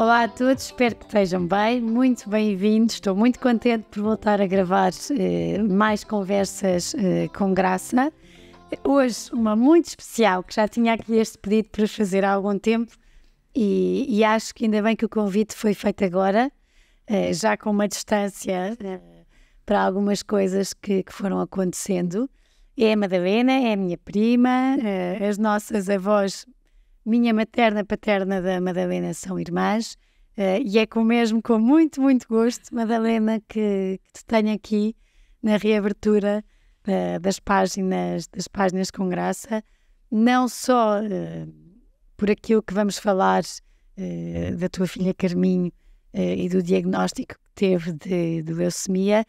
Olá a todos, espero que estejam bem, muito bem-vindos. Estou muito contente por voltar a gravar mais conversas com graça. Hoje uma muito especial, que já tinha aqui este pedido para fazer há algum tempo e acho que ainda bem que o convite foi feito agora, já com uma distância para algumas coisas que foram acontecendo. É a Madalena, é a minha prima, as nossas avós, minha materna e paterna da Madalena são irmãs, e é com muito, muito gosto, Madalena, que te tenho aqui na reabertura das páginas com graça, não só por aquilo que vamos falar da tua filha Carminho e do diagnóstico que teve de leucemia,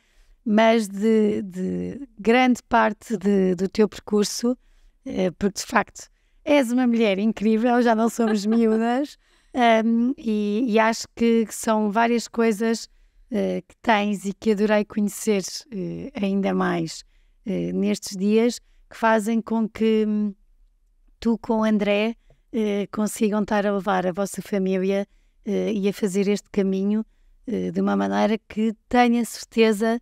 mas de grande parte do teu percurso, porque de facto és uma mulher incrível, já não somos miúdas, e acho que são várias coisas que tens e que adorei conhecer ainda mais nestes dias, que fazem com que tu com o André consigam estar a levar a vossa família e a fazer este caminho de uma maneira que tenho certeza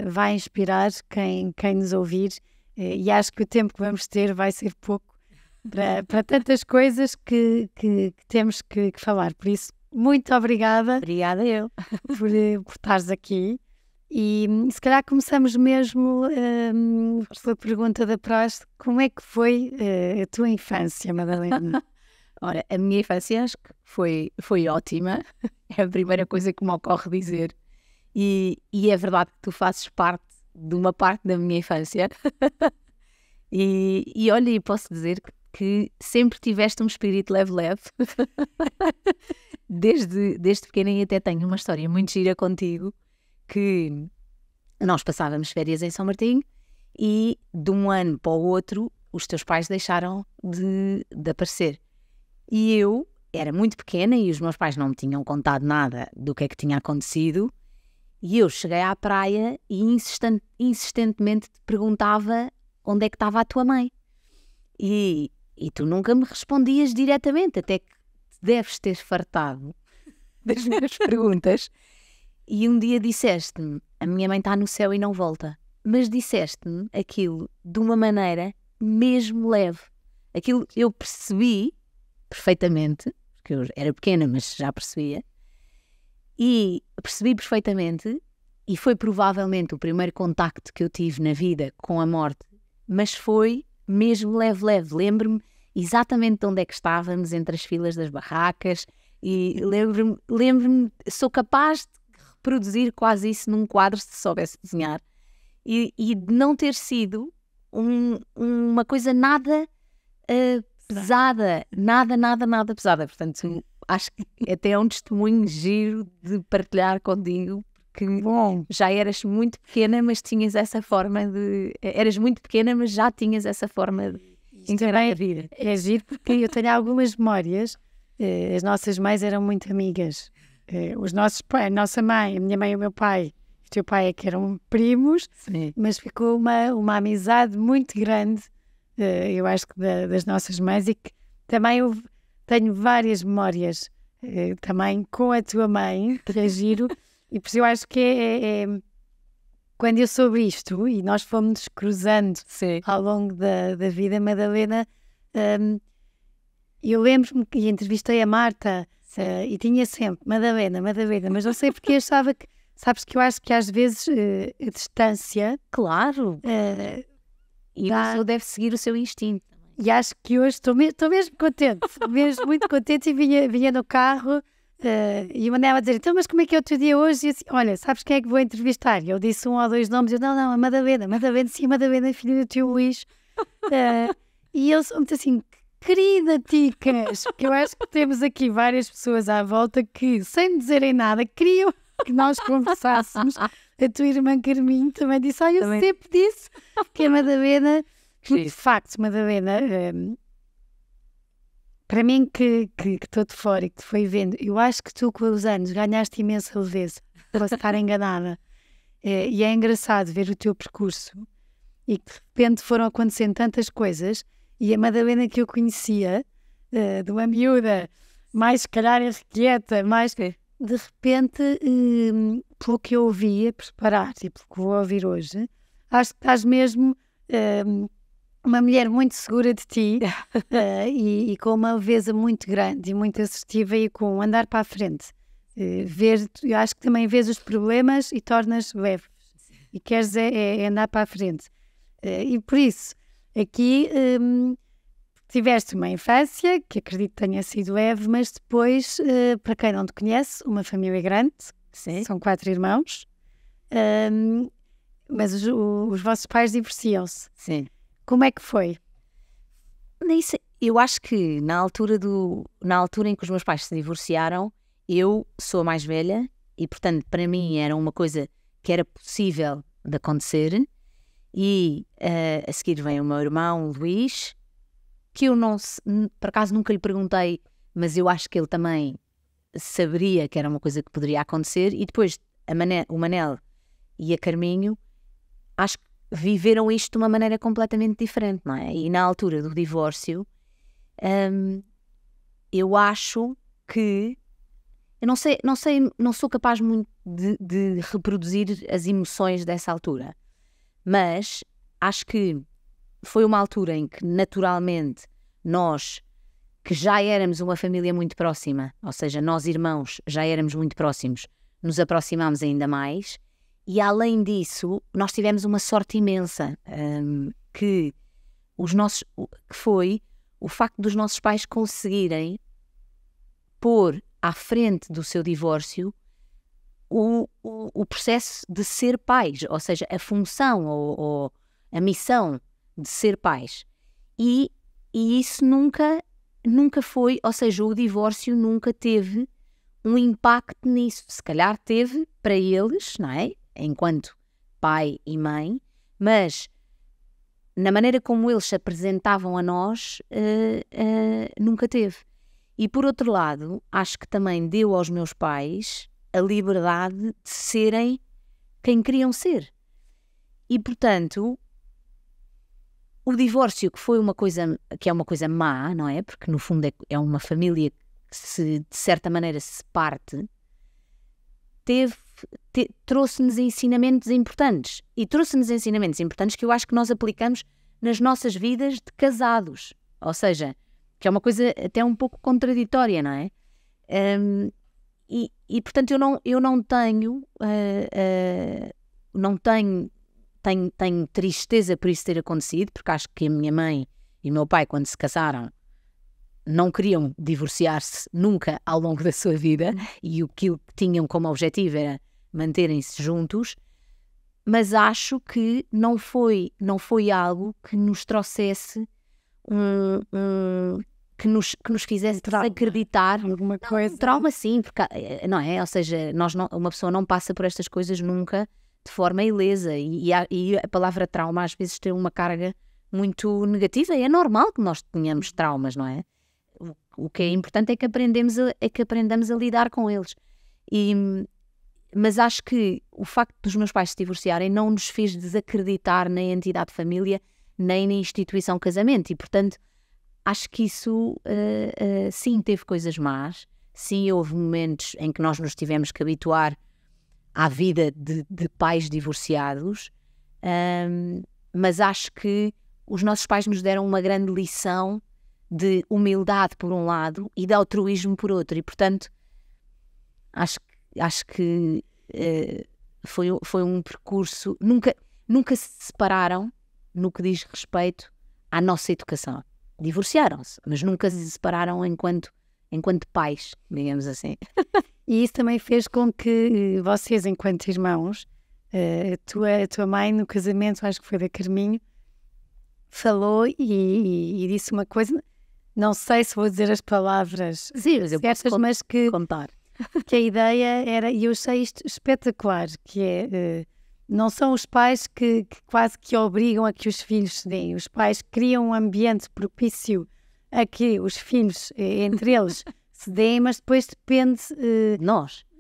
vai inspirar quem nos ouvir, e acho que o tempo que vamos ter vai ser pouco para tantas coisas que temos que falar. Por isso, muito obrigada. Obrigada eu. Por estares aqui. E se calhar começamos mesmo pela pergunta da praxe. Como é que foi a tua infância, Madalena? Ora, a minha infância acho que foi ótima. É a primeira coisa que me ocorre dizer. E é verdade que tu fazes parte de uma parte da minha infância. E olha, e posso dizer que sempre tiveste um espírito leve-leve. Desde pequena, e até tenho uma história muito gira contigo, que nós passávamos férias em São Martinho e de um ano para o outro os teus pais deixaram de aparecer. E eu era muito pequena e os meus pais não me tinham contado nada do que é que tinha acontecido, e eu cheguei à praia e insistentemente te perguntava onde é que estava a tua mãe. E tu nunca me respondias diretamente, até que deves ter fartado das minhas perguntas. E um dia disseste-me, a minha mãe está no céu e não volta. Mas disseste-me aquilo de uma maneira mesmo leve. Aquilo eu percebi perfeitamente, porque eu era pequena, mas já percebia. E percebi perfeitamente, e foi provavelmente o primeiro contacto que eu tive na vida com a morte, mas foi mesmo leve-leve. Lembro-me exatamente de onde é que estávamos, entre as filas das barracas, e lembro-me, sou capaz de reproduzir quase isso num quadro se soubesse desenhar, e de não ter sido uma coisa nada pesada, nada pesada. Portanto, acho que até é um testemunho giro de partilhar contigo, porque já eras muito pequena, mas tinhas essa forma de... Eras muito pequena, mas já tinhas essa forma de encarar a vida. É giro, porque eu tenho algumas memórias. As nossas mães eram muito amigas. Os nossos pais, a nossa mãe, a minha mãe e o meu pai, o teu pai é que eram primos, sim, mas ficou uma amizade muito grande, eu acho que das nossas mães, e que também eu tenho várias memórias também com a tua mãe, que é giro, e por isso eu acho que quando eu soube isto, e nós fomos cruzando, sim, ao longo da vida, Madalena, eu lembro-me que entrevistei a Marta, e tinha sempre Madalena, mas não sei porque achava que, sabes, que eu acho que às vezes a distância... Claro! E a pessoa deve seguir o seu instinto. E acho que hoje estou mesmo contente, mesmo muito contente, e vinha no carro e mandava dizer, então, mas como é que é o teu dia hoje? E eu assim, olha, sabes quem é que vou entrevistar? E eu disse um ou dois nomes, eu, não, a Madalena, sim, a Madalena, filha do tio Luís. E eles são muito assim, querida Ticas, porque eu acho que temos aqui várias pessoas à volta que, sem dizerem nada, queriam que nós conversássemos. A tua irmã Carminho também disse, eu sempre disse que a Madalena... De facto, Madalena, para mim que estou de fora e que te foi vendo, eu acho que tu com os anos ganhaste imensa leveza, posso estar enganada, e é engraçado ver o teu percurso e que de repente foram acontecendo tantas coisas, e a Madalena que eu conhecia, de uma miúda mais se calhar irrequieta, mais... De repente, pelo que eu ouvi a preparar e pelo que vou ouvir hoje, acho que estás mesmo uma mulher muito segura de ti e com uma leveza muito grande e muito assertiva e com um andar para a frente. Eu acho que também vês os problemas e tornas leves. E queres é andar para a frente. E por isso, aqui... tiveste uma infância, que acredito que tenha sido leve, mas depois, para quem não te conhece, uma família grande, Sim. São 4 irmãos, mas os vossos pais divorciam-se. Sim. Como é que foi? Eu acho que na altura em que os meus pais se divorciaram, eu sou a mais velha e, portanto, para mim era uma coisa que era possível de acontecer. E a seguir vem o meu irmão, o Luís, que eu por acaso nunca lhe perguntei, mas eu acho que ele também saberia que era uma coisa que poderia acontecer. E depois o Manel e a Carminho, acho que viveram isto de uma maneira completamente diferente, não é? E na altura do divórcio, eu acho que... Eu não sou capaz muito de reproduzir as emoções dessa altura, mas acho que foi uma altura em que, naturalmente, nós, que já éramos uma família muito próxima, ou seja, nós irmãos já éramos muito próximos, nos aproximámos ainda mais, e além disso, nós tivemos uma sorte imensa, que foi o facto dos nossos pais conseguirem pôr à frente do seu divórcio o processo de ser pais, ou seja, a função ou a missão de ser pais. E isso nunca foi, ou seja, o divórcio nunca teve um impacto nisso. Se calhar teve para eles, não é? Enquanto pai e mãe, mas na maneira como eles se apresentavam a nós, nunca teve. E por outro lado, acho que também deu aos meus pais a liberdade de serem quem queriam ser. E portanto, o divórcio, que é uma coisa má, não é? Porque no fundo é uma família que de certa maneira se parte, trouxe-nos ensinamentos importantes. E trouxe-nos ensinamentos importantes que eu acho que nós aplicamos nas nossas vidas de casados. Ou seja, que é uma coisa até um pouco contraditória, não é? E portanto eu não tenho tenho tristeza por isso ter acontecido, porque acho que a minha mãe e o meu pai, quando se casaram, não queriam divorciar-se nunca ao longo da sua vida, e o que tinham como objetivo era manterem-se juntos, mas acho que não foi algo que nos trouxesse que nos fizesse acreditar alguma coisa. Trauma, sim, porque, não é? Ou seja, uma pessoa não passa por estas coisas nunca de forma ilesa, e a palavra trauma às vezes tem uma carga muito negativa, e é normal que nós tenhamos traumas, não é? O que é importante é que aprendamos a lidar com eles. Mas acho que o facto dos meus pais se divorciarem não nos fez desacreditar na entidade de família, nem na instituição casamento, e portanto acho que isso sim, teve coisas más, sim, houve momentos em que nós nos tivemos que habituar à vida de pais divorciados, mas acho que os nossos pais nos deram uma grande lição de humildade por um lado e de altruísmo por outro, e portanto acho que foi um percurso, nunca se separaram no que diz respeito à nossa educação. Divorciaram-se, mas nunca se separaram enquanto pais, digamos assim. E isso também fez com que vocês, enquanto irmãos, a tua mãe no casamento, acho que foi da Carminho, falou e disse uma coisa, não sei se vou dizer as palavras certas, mas que a ideia era, e eu achei isto espetacular, que é, não são os pais que quase que obrigam a que os filhos se deem, os pais criam um ambiente propício a que os filhos, entre eles, se deem, mas depois depende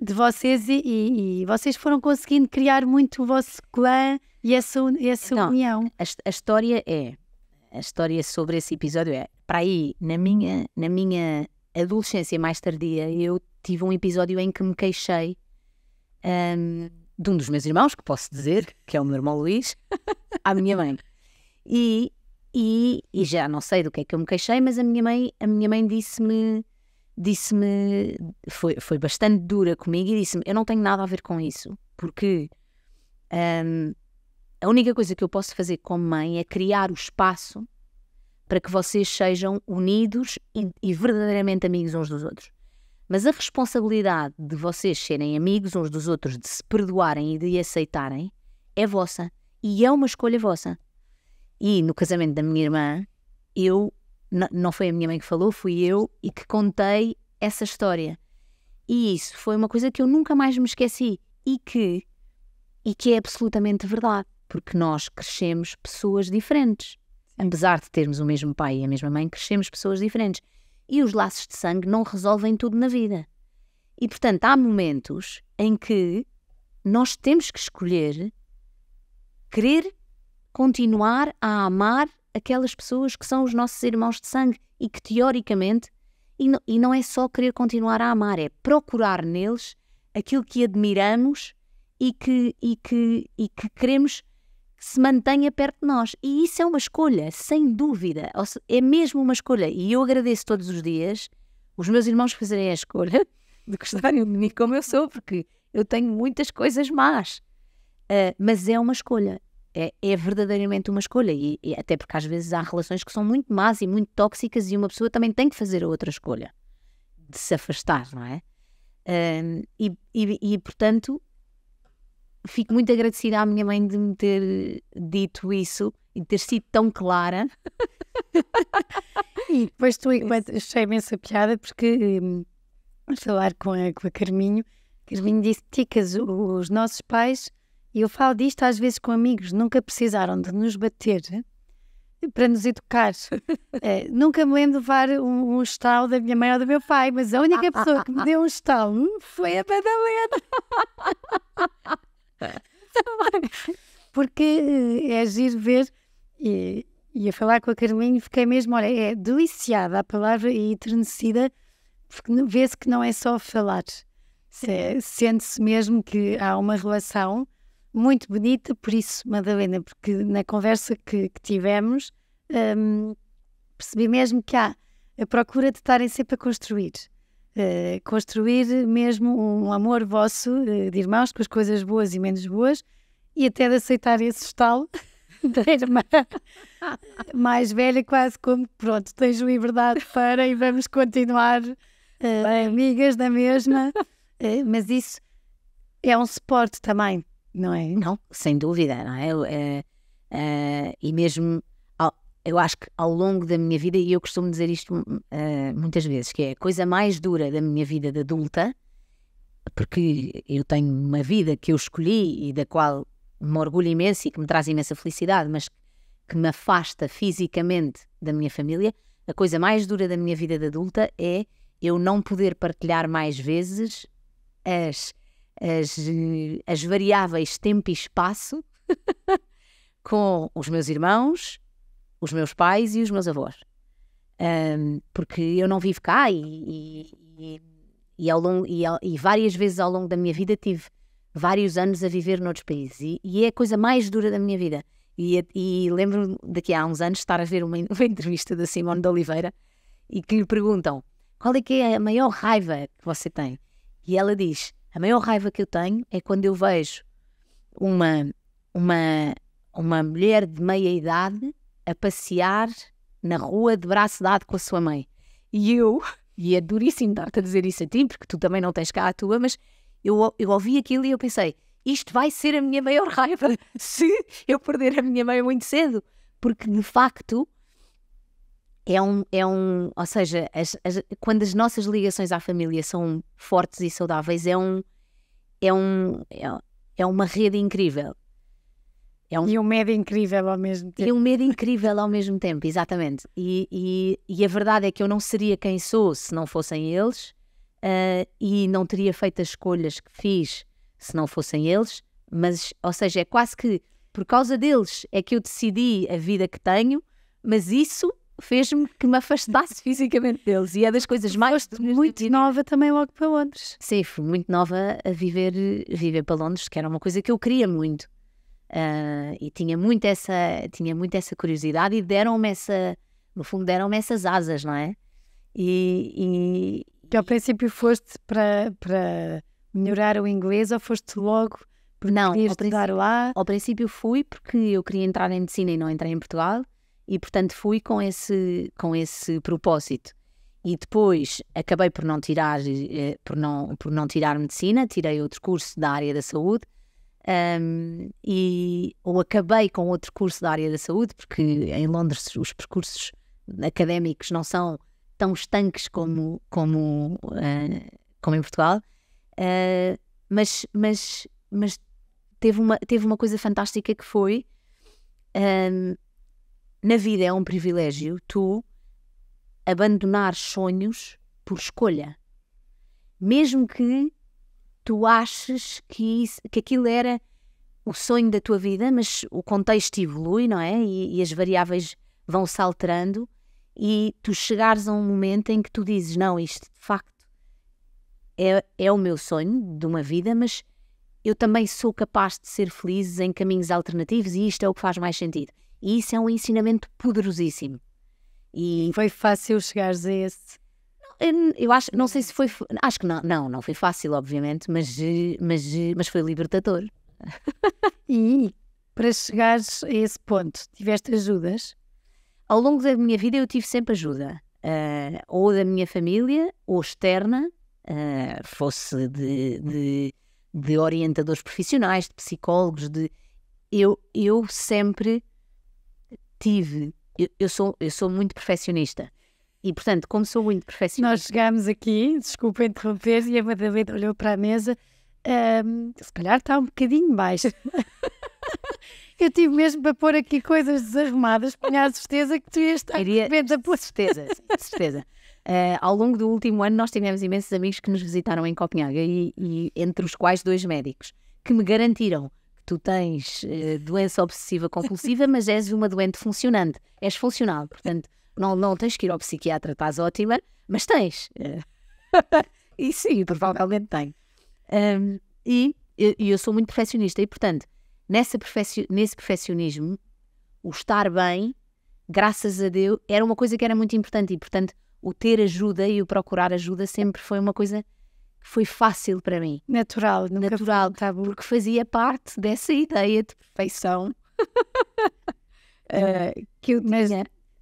de vocês e vocês foram conseguindo criar muito o vosso clã e essa união. A história sobre esse episódio para aí, na minha adolescência mais tardia, eu tive um episódio em que me queixei de um dos meus irmãos, que posso dizer, que é o meu irmão Luís, à minha mãe. E já não sei do que é que eu me queixei, mas a minha mãe disse-me, foi bastante dura comigo e disse-me, eu não tenho nada a ver com isso, porque a única coisa que eu posso fazer como mãe é criar o espaço para que vocês sejam unidos e verdadeiramente amigos uns dos outros. Mas a responsabilidade de vocês serem amigos uns dos outros, de se perdoarem e de aceitarem, é vossa. E é uma escolha vossa. E no casamento da minha irmã, não foi a minha mãe que falou, fui eu e que contei essa história. E isso foi uma coisa que eu nunca mais me esqueci e que é absolutamente verdade, porque nós crescemos pessoas diferentes. Apesar de termos o mesmo pai e a mesma mãe, crescemos pessoas diferentes. E os laços de sangue não resolvem tudo na vida. E, portanto, há momentos em que nós temos que escolher querer continuar a amar aquelas pessoas que são os nossos irmãos de sangue e que, teoricamente, e não é só querer continuar a amar, é procurar neles aquilo que admiramos e que queremos que se mantenha perto de nós. E isso é uma escolha, sem dúvida. É mesmo uma escolha. E eu agradeço todos os dias os meus irmãos fazerem a escolha de gostarem de mim como eu sou, porque eu tenho muitas coisas más. Mas é uma escolha. É verdadeiramente uma escolha. E até porque às vezes há relações que são muito más e muito tóxicas e uma pessoa também tem que fazer a outra escolha. De se afastar, não é? Portanto, fico muito agradecida à minha mãe de me ter dito isso e de ter sido tão clara. E depois tu, achei imensa piada, porque a falar com a Carminho disse: Ticas, os nossos pais, e eu falo disto às vezes com amigos, nunca precisaram de nos bater para nos educar. Nunca me lembro de levar um estalo da minha mãe ou do meu pai, mas a única pessoa que me deu um estalo foi a Madalena. Porque é giro ver, e a falar com a Carminho fiquei mesmo, olha, é deliciada a palavra e enternecida, porque vê-se que não é só falar, sente-se mesmo que há uma relação muito bonita. Por isso, Madalena, porque na conversa que tivemos, percebi mesmo que há a procura de estarem sempre a construir mesmo um amor vosso de irmãos, com as coisas boas e menos boas, e até de aceitar esse estalo da irmã mais velha, quase como pronto, tens liberdade para, e vamos continuar amigas da mesma. Mas isso é um suporte também, não é? Não, sem dúvida, não é? E mesmo eu acho que ao longo da minha vida, e eu costumo dizer isto muitas vezes, que é a coisa mais dura da minha vida de adulta, porque eu tenho uma vida que eu escolhi e da qual me orgulho imenso e que me traz imensa felicidade, mas que me afasta fisicamente da minha família. A coisa mais dura da minha vida de adulta é eu não poder partilhar mais vezes as variáveis tempo e espaço com os meus irmãos, os meus pais e os meus avós, porque eu não vivo cá e várias vezes ao longo da minha vida tive vários anos a viver noutros países e é a coisa mais dura da minha vida. E lembro-me daqui a uns anos estar a ver uma entrevista da Simone de Oliveira e que lhe perguntam: qual é que é a maior raiva que você tem? E ela diz: a maior raiva que eu tenho é quando eu vejo uma mulher de meia idade a passear na rua de braço dado com a sua mãe. E é duríssimo dar-te a dizer isso a ti, porque tu também não tens cá a tua, mas eu ouvi aquilo e eu pensei: isto vai ser a minha maior raiva se eu perder a minha mãe muito cedo, porque de facto ou seja, quando as nossas ligações à família são fortes e saudáveis, é uma rede incrível. E um medo incrível ao mesmo tempo. E um medo incrível ao mesmo tempo, exatamente. E a verdade é que eu não seria quem sou se não fossem eles, e não teria feito as escolhas que fiz se não fossem eles, mas, ou seja, é quase que por causa deles é que eu decidi a vida que tenho, mas isso fez-me que me afastasse fisicamente deles. E é das coisas mais... Foste muito nova também logo para Londres. Sim, fui muito nova a viver para Londres, que era uma coisa que eu queria muito. E tinha muito essa curiosidade e no fundo deram-me essas asas, não é? E que ao princípio foste para melhorar o inglês ou foste logo porque querias estudar lá? Ao princípio fui porque eu queria entrar em medicina e não entrei em Portugal e portanto fui com esse propósito. E depois acabei por não tirar medicina, tirei outro curso da área da saúde. Ou acabei com outro curso da área da saúde, porque em Londres os percursos académicos não são tão estanques como em Portugal, mas teve uma coisa fantástica que foi, na vida é um privilégio tu abandonar sonhos por escolha, mesmo que tu aches que aquilo era o sonho da tua vida, mas o contexto evolui, não é? E as variáveis vão-se alterando e tu chegares a um momento em que tu dizes, não, isto de facto é o meu sonho de uma vida, mas eu também sou capaz de ser feliz em caminhos alternativos e isto é o que faz mais sentido. E isso é um ensinamento poderosíssimo. E foi fácil chegares a esse... Eu acho, não sei se foi, acho que não foi fácil, obviamente, mas foi libertador. E para chegares a esse ponto, tiveste ajudas? Ao longo da minha vida eu tive sempre ajuda, ou da minha família, ou externa, fosse de orientadores profissionais, de psicólogos, eu sempre tive, eu sou muito perfeccionista. E, portanto, como sou muito perfeccionista... Nós chegámos aqui, desculpa interromper, e a Madalena olhou para a mesa, se calhar está um bocadinho baixo. Eu tive mesmo para pôr aqui coisas desarrumadas, tinha a certeza que tu ias estar a pôr. Certeza. Ao longo do último ano nós tivemos imensos amigos que nos visitaram em Copenhaga e entre os quais 2 médicos, que me garantiram que tu tens doença obsessiva compulsiva, mas és uma doente funcionante, és funcional, portanto... Não tens que ir ao psiquiatra, estás ótima, mas tens. E sim, provavelmente tenho. E eu sou muito perfeccionista e, portanto, nesse perfeccionismo, o estar bem, graças a Deus, era uma coisa que era muito importante e, portanto, o ter ajuda e o procurar ajuda sempre foi uma coisa que foi fácil para mim. Natural, porque fazia parte dessa ideia de perfeição.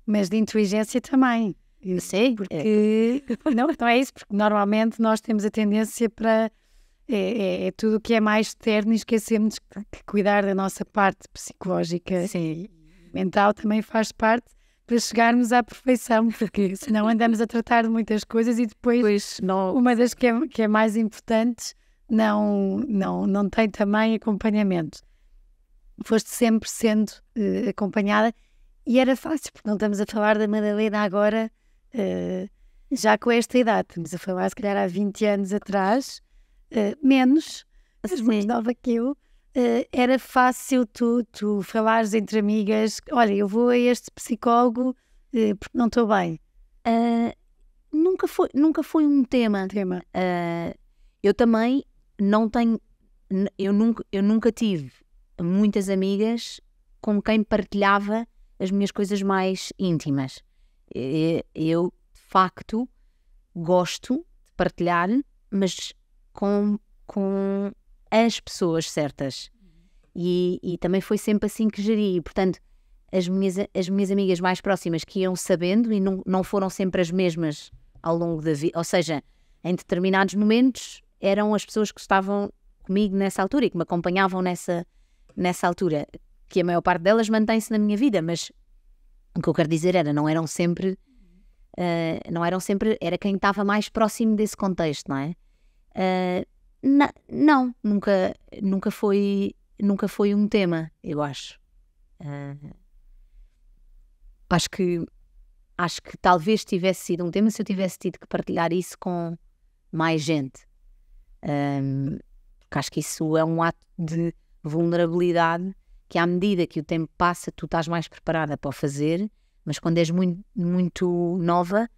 Mas de inteligência também. Eu sei. Porque não é isso, porque normalmente nós temos a tendência para tudo o que é mais externo e esquecemos que cuidar da nossa parte psicológica e mental também faz parte para chegarmos à perfeição, porque senão andamos a tratar de muitas coisas e depois uma das que é mais importante não tem também acompanhamento. Foste sempre sendo acompanhada. E era fácil, porque não estamos a falar da Madalena agora, já com esta idade. Estamos a falar, se calhar, há 20 anos atrás, menos, mas mais nova que eu. Era fácil tu falares entre amigas, olha, eu vou a este psicólogo porque não estou bem. Nunca foi um tema. Eu também não tenho... Eu nunca tive muitas amigas com quem partilhava as minhas coisas mais íntimas. Eu, de facto, gosto de partilhar, mas com as pessoas certas. E também foi sempre assim que geri. Portanto, as minhas amigas mais próximas que iam sabendo e não foram sempre as mesmas ao longo da vida. Ou seja, em determinados momentos eram as pessoas que estavam comigo nessa altura e que me acompanhavam nessa altura, que a maior parte delas mantém-se na minha vida, mas o que eu quero dizer não eram sempre, era quem estava mais próximo desse contexto, não é? Nunca foi um tema, eu acho. Acho que talvez tivesse sido um tema se eu tivesse tido que partilhar isso com mais gente. Porque acho que isso é um ato de vulnerabilidade que, à medida que o tempo passa, tu estás mais preparada para o fazer, mas quando és muito, muito nova,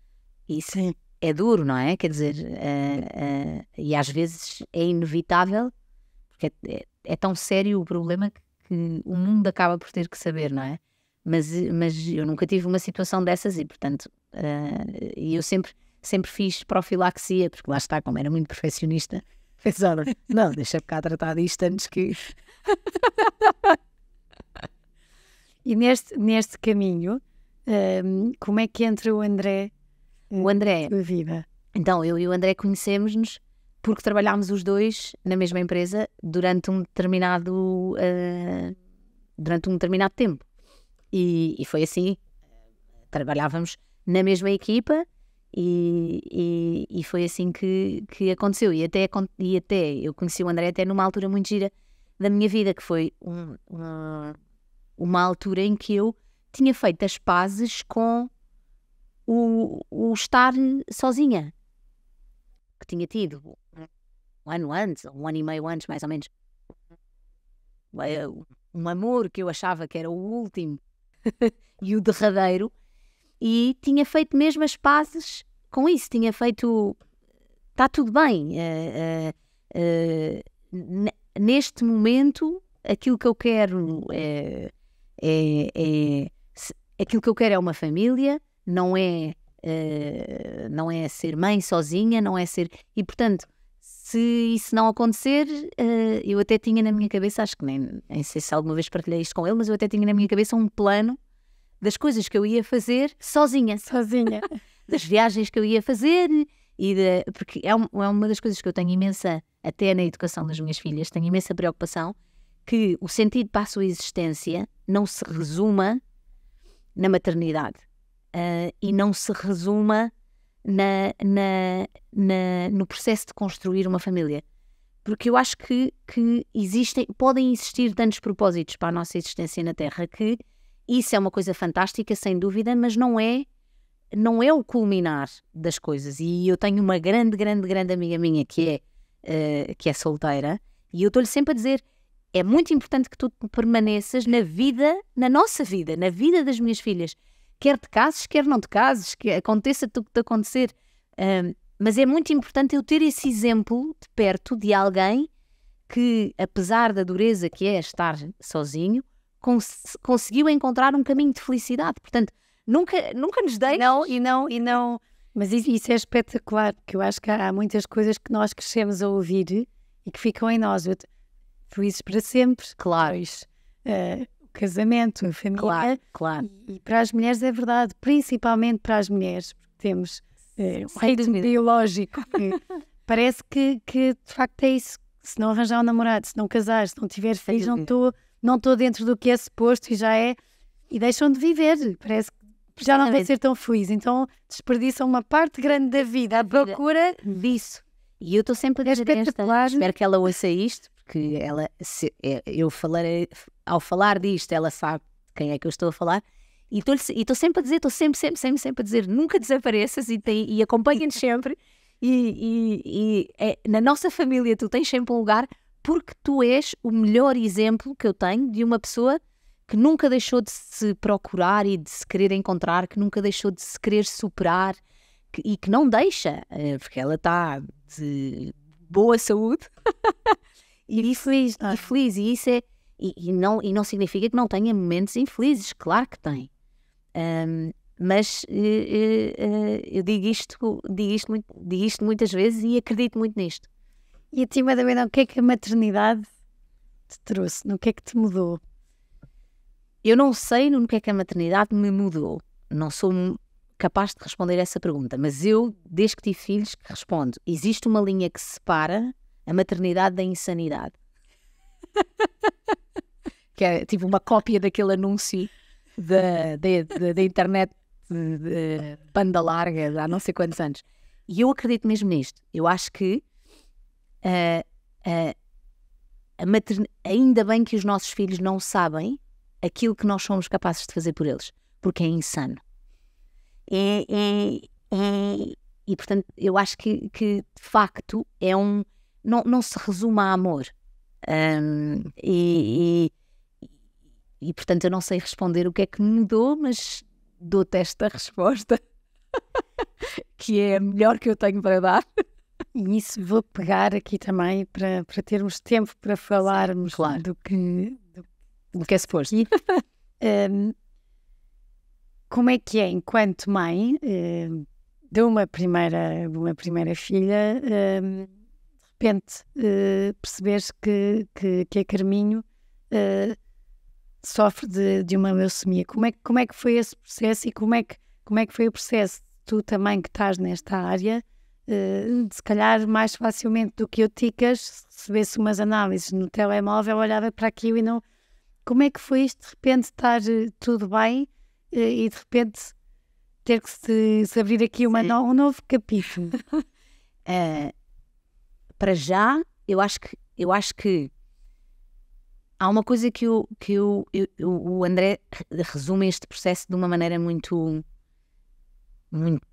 isso é duro, não é? Quer dizer, e às vezes é inevitável, porque é tão sério o problema que o mundo acaba por ter que saber, não é? Mas eu nunca tive uma situação dessas e, portanto, eu sempre fiz profilaxia, porque lá está, como era muito perfeccionista, pensaram, não, deixa-me cá tratar disto antes que... E neste caminho, como é que entra o André na tua vida? Então, eu e o André conhecemos-nos porque trabalhámos os dois na mesma empresa durante um determinado tempo. E foi assim, trabalhávamos na mesma equipa e foi assim que aconteceu. E até eu conheci o André até numa altura muito gira da minha vida, que foi uma altura em que eu tinha feito as pazes com o estar sozinha, que tinha tido um ano antes, um ano e meio antes, mais ou menos, um amor que eu achava que era o último e o derradeiro, e tinha feito mesmo as pazes com isso, tinha feito, está tudo bem, neste momento aquilo que eu quero aquilo que eu quero é uma família, não é ser mãe sozinha, não é ser... E, portanto, se isso não acontecer, eu até tinha na minha cabeça, acho que nem sei se alguma vez partilhei isto com ele, mas eu até tinha na minha cabeça um plano das coisas que eu ia fazer sozinha. Das viagens que eu ia fazer, porque é uma das coisas que eu tenho imensa, até na educação das minhas filhas, tenho imensa preocupação, que o sentido para a sua existência não se resuma na maternidade e não se resuma no processo de construir uma família. Porque eu acho que podem existir tantos propósitos para a nossa existência na Terra, que isso é uma coisa fantástica, sem dúvida, mas não é o culminar das coisas. E eu tenho uma grande amiga minha que é solteira, e eu estou-lhe sempre a dizer: é muito importante que tu permaneças na nossa vida, na vida das minhas filhas. Quer te cases, quer não te cases, que aconteça tudo o que te acontecer. Mas é muito importante eu ter esse exemplo de perto de alguém que, apesar da dureza que é estar sozinho, conseguiu encontrar um caminho de felicidade. Portanto, nunca nos deixes... Não. Mas isso é espetacular, porque eu acho que há muitas coisas que nós crescemos a ouvir e que ficam em nós. Felizes para sempre. Claro. O casamento, a família. Claro. E para as mulheres é verdade, principalmente para as mulheres, porque temos um ritmo biológico que parece que de facto é isso. Se não arranjar um namorado, se não casar, se não tiver filhos, não estou dentro do que é suposto e deixam de viver. Parece que já não vai ser tão feliz. Então desperdiçam uma parte grande da vida à procura disso. E eu estou sempre a dizer espero que ela ouça isto, porque ao falar disto, ela sabe quem é que eu estou a falar, e estou sempre a dizer, estou sempre a dizer, nunca desapareças e acompanha-nos sempre, na nossa família tu tens sempre um lugar, porque tu és o melhor exemplo que eu tenho de uma pessoa que nunca deixou de se procurar e de se querer encontrar, que nunca deixou de se querer superar, e que não deixa, porque ela está de boa saúde e feliz, e isso é, e não significa que não tenha momentos infelizes, claro que tem, mas eu digo isto muitas vezes e acredito muito nisto. E a ti, Madalena, o que é que a maternidade te trouxe? No que é que te mudou? Eu não sei no que é que a maternidade me mudou, não sou capaz de responder essa pergunta, mas eu, desde que tive filhos, que respondo: existe uma linha que separa a maternidade da insanidade. Que é tipo uma cópia daquele anúncio da internet de banda larga há não sei quantos anos. E eu acredito mesmo nisto. Eu acho que ainda bem que os nossos filhos não sabem aquilo que nós somos capazes de fazer por eles, porque é insano. E portanto, eu acho que de facto não se resume a amor. E portanto, eu não sei responder o que é que me mudou, mas dou-te esta resposta, que é a melhor que eu tenho para dar. E isso vou pegar aqui também para termos tempo para falarmos. Sim, claro. do que é suposto. Como é que é, enquanto mãe de uma primeira filha, de repente perceberes que a Carminho sofre de uma leucemia? Como é que foi esse processo e como é que foi o processo? Tu também que estás nesta área, se calhar mais facilmente do que eu, Ticas, se recebesse umas análises no telemóvel, olhava para aquilo e não... Como é que foi isto, de repente estar tudo bem e de repente ter que se abrir aqui um novo capítulo? Para já, eu acho que há uma coisa que o André resume este processo de uma maneira muito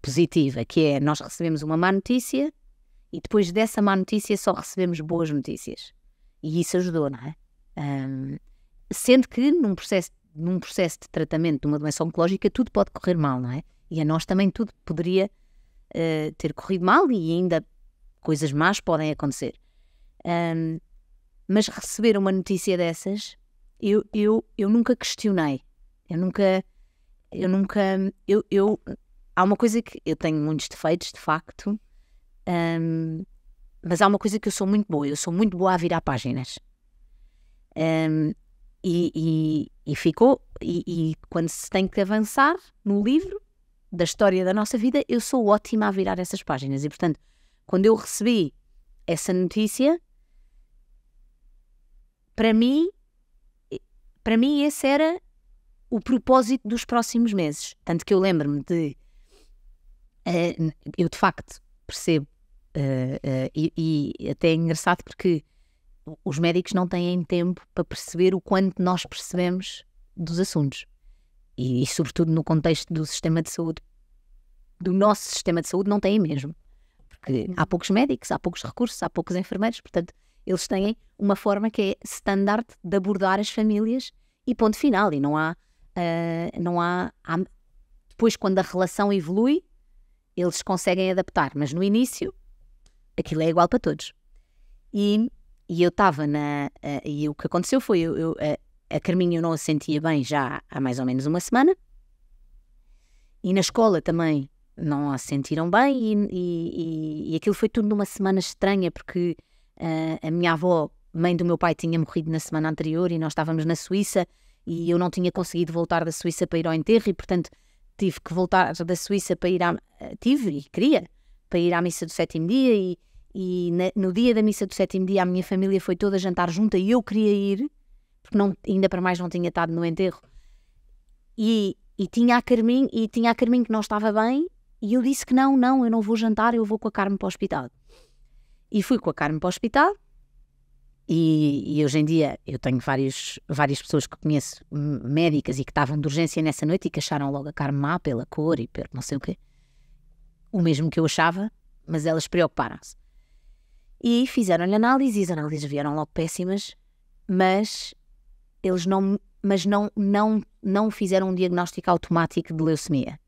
positiva, que é: nós recebemos uma má notícia e depois dessa má notícia só recebemos boas notícias. E isso ajudou, não é? Sendo que num processo de tratamento de uma doença oncológica tudo pode correr mal, não é? E a nós também tudo poderia ter corrido mal e ainda coisas más podem acontecer. Mas receber uma notícia dessas, eu nunca questionei. Há uma coisa que eu tenho muitos defeitos, de facto, mas há uma coisa que eu sou muito boa. Eu sou muito boa a virar páginas. E quando se tem que avançar no livro da história da nossa vida, eu sou ótima a virar essas páginas. E, portanto, quando eu recebi essa notícia, para mim esse era o propósito dos próximos meses. Tanto que eu lembro-me de... eu, de facto, percebo, e até é engraçado porque os médicos não têm tempo para perceber o quanto nós percebemos dos assuntos. E sobretudo no contexto do sistema de saúde, do nosso sistema de saúde, não têm mesmo. Porque há poucos médicos, há poucos recursos, há poucos enfermeiros, portanto, eles têm uma forma que é standard de abordar as famílias e ponto final. E não há depois, quando a relação evolui, eles conseguem adaptar, mas no início aquilo é igual para todos. E eu estava e o que aconteceu foi, a Carminho eu não a sentia bem já há mais ou menos uma semana, e na escola também não a sentiram bem, e aquilo foi tudo numa semana estranha, porque a minha avó, mãe do meu pai, tinha morrido na semana anterior e nós estávamos na Suíça e eu não tinha conseguido voltar da Suíça para ir ao enterro e, portanto, tive que voltar da Suíça para ir para ir à missa do sétimo dia e no dia da missa do sétimo dia a minha família foi toda jantar junta e eu queria ir, porque ainda para mais não tinha estado no enterro. E tinha a Carminho que não estava bem e eu disse que não, eu não vou jantar, eu vou com a Carme para o hospital. E fui com a Carme para o hospital e hoje em dia eu tenho várias pessoas que conheço, médicas, e que estavam de urgência nessa noite e que acharam logo a Carme má pela cor e pelo não sei o quê. O mesmo que eu achava, mas elas preocuparam-se. E fizeram-lhe análise e as análises vieram logo péssimas, mas eles não fizeram um diagnóstico automático de leucemia.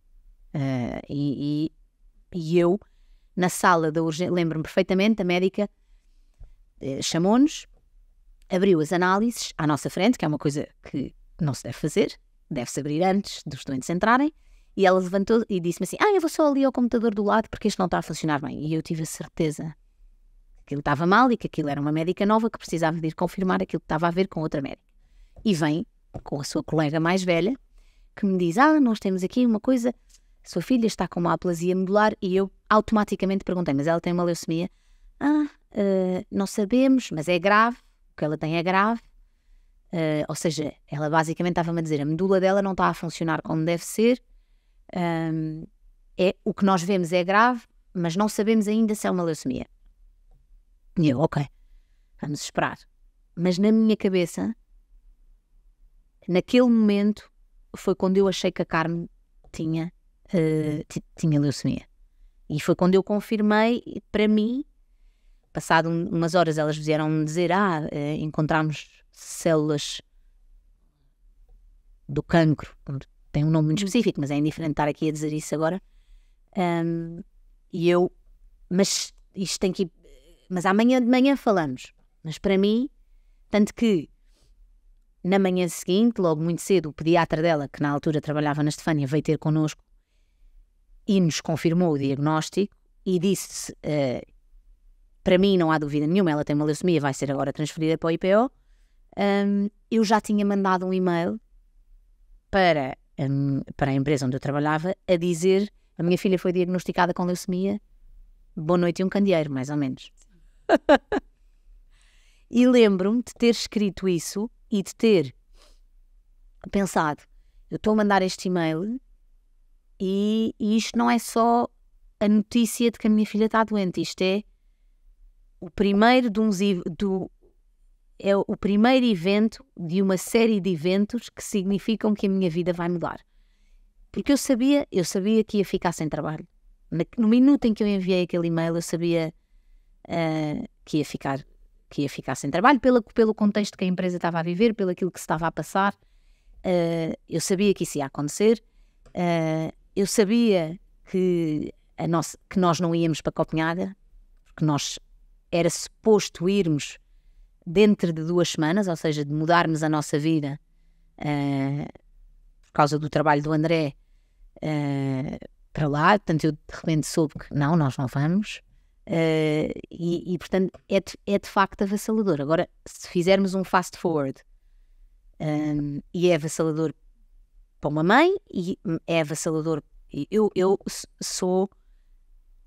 E eu, na sala da urgência, lembro-me perfeitamente, a médica chamou-nos, abriu as análises à nossa frente, que é uma coisa que não se deve fazer, deve-se abrir antes dos doentes entrarem, e ela levantou e disse-me assim: eu vou só ali ao computador do lado porque este não está a funcionar bem. E eu tive a certeza que aquilo estava mal e que aquilo era uma médica nova que precisava de ir confirmar aquilo que estava a ver com outra médica. E vem com a sua colega mais velha, que me diz: nós temos aqui uma coisa, a sua filha está com uma aplasia medular. E eu automaticamente perguntei: mas ela tem uma leucemia? Não sabemos, mas é grave, o que ela tem é grave. Ou seja, ela basicamente estava-me a dizer: a medula dela não está a funcionar como deve ser, o que nós vemos é grave, mas não sabemos ainda se é uma leucemia. E eu, ok, vamos esperar. Mas na minha cabeça, naquele momento, foi quando eu achei que a Carme tinha leucemia. E foi quando eu confirmei, para mim, passado umas horas elas vieram-me dizer: encontramos células do cancro, tem um nome muito específico, mas é indiferente estar aqui a dizer isso agora. Mas isto tem que ir, mas amanhã de manhã falamos. Mas para mim, tanto que na manhã seguinte, logo muito cedo, o pediatra dela, que na altura trabalhava na Estefânia, veio ter connosco e nos confirmou o diagnóstico e disse, para mim não há dúvida nenhuma, ela tem uma leucemia, vai ser agora transferida para o IPO. Eu já tinha mandado um e-mail para a empresa onde eu trabalhava a dizer: a minha filha foi diagnosticada com leucemia, boa noite e um candeeiro, mais ou menos. E lembro-me de ter escrito isso e de ter pensado, eu estou a mandar este e-mail e isto não é só a notícia de que a minha filha está doente, isto é o primeiro é o primeiro evento de uma série de eventos que significam que a minha vida vai mudar. Porque eu sabia que ia ficar sem trabalho. No minuto em que eu enviei aquele e-mail, eu sabia que ia ficar sem trabalho, pelo contexto que a empresa estava a viver, pelo aquilo que se estava a passar. Eu sabia que isso ia acontecer. Eu sabia que nós não íamos para Copenhaga, porque era suposto irmos dentro de 2 semanas, ou seja, de mudarmos a nossa vida por causa do trabalho do André para lá. Portanto, eu de repente soube que nós não vamos. E portanto, é de facto avassalador. Agora, se fizermos um fast forward, e é avassalador para uma mãe, e é avassalador.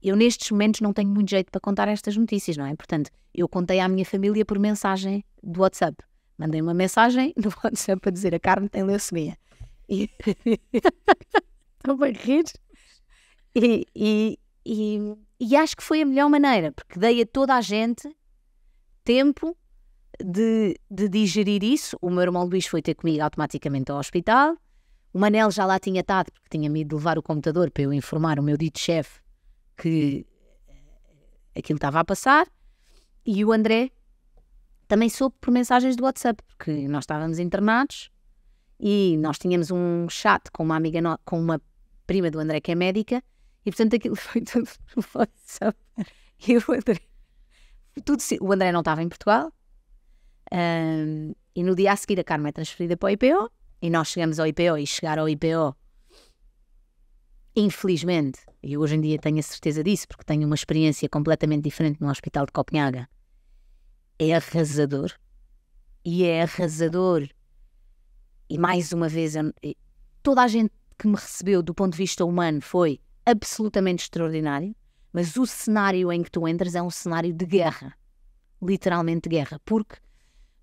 Eu nestes momentos não tenho muito jeito para contar estas notícias, não é? Portanto, eu contei à minha família por mensagem do WhatsApp. Mandei uma mensagem no WhatsApp a dizer: a Carmen tem leucemia. Estou bem a rir. E acho que foi a melhor maneira, porque dei a toda a gente tempo de digerir isso. O meu irmão Luís foi ter comigo automaticamente ao hospital. O Manel já lá tinha estado, porque tinha-me ido levar o computador para eu informar o meu dito chefe que aquilo estava a passar. E o André também soube por mensagens do WhatsApp, porque nós estávamos internados e nós tínhamos um chat com uma amiga, com uma prima do André que é médica, e portanto aquilo foi tudo no WhatsApp. E o André não estava em Portugal, e no dia a seguir a Carmen é transferida para o IPO, e nós chegamos ao IPO, e chegar ao IPO, infelizmente, e hoje em dia tenho a certeza disso, porque tenho uma experiência completamente diferente no Hospital de Copenhaga, é arrasador. E é arrasador. E mais uma vez, toda a gente que me recebeu do ponto de vista humano foi absolutamente extraordinário, mas o cenário em que tu entras é um cenário de guerra, literalmente de guerra, porque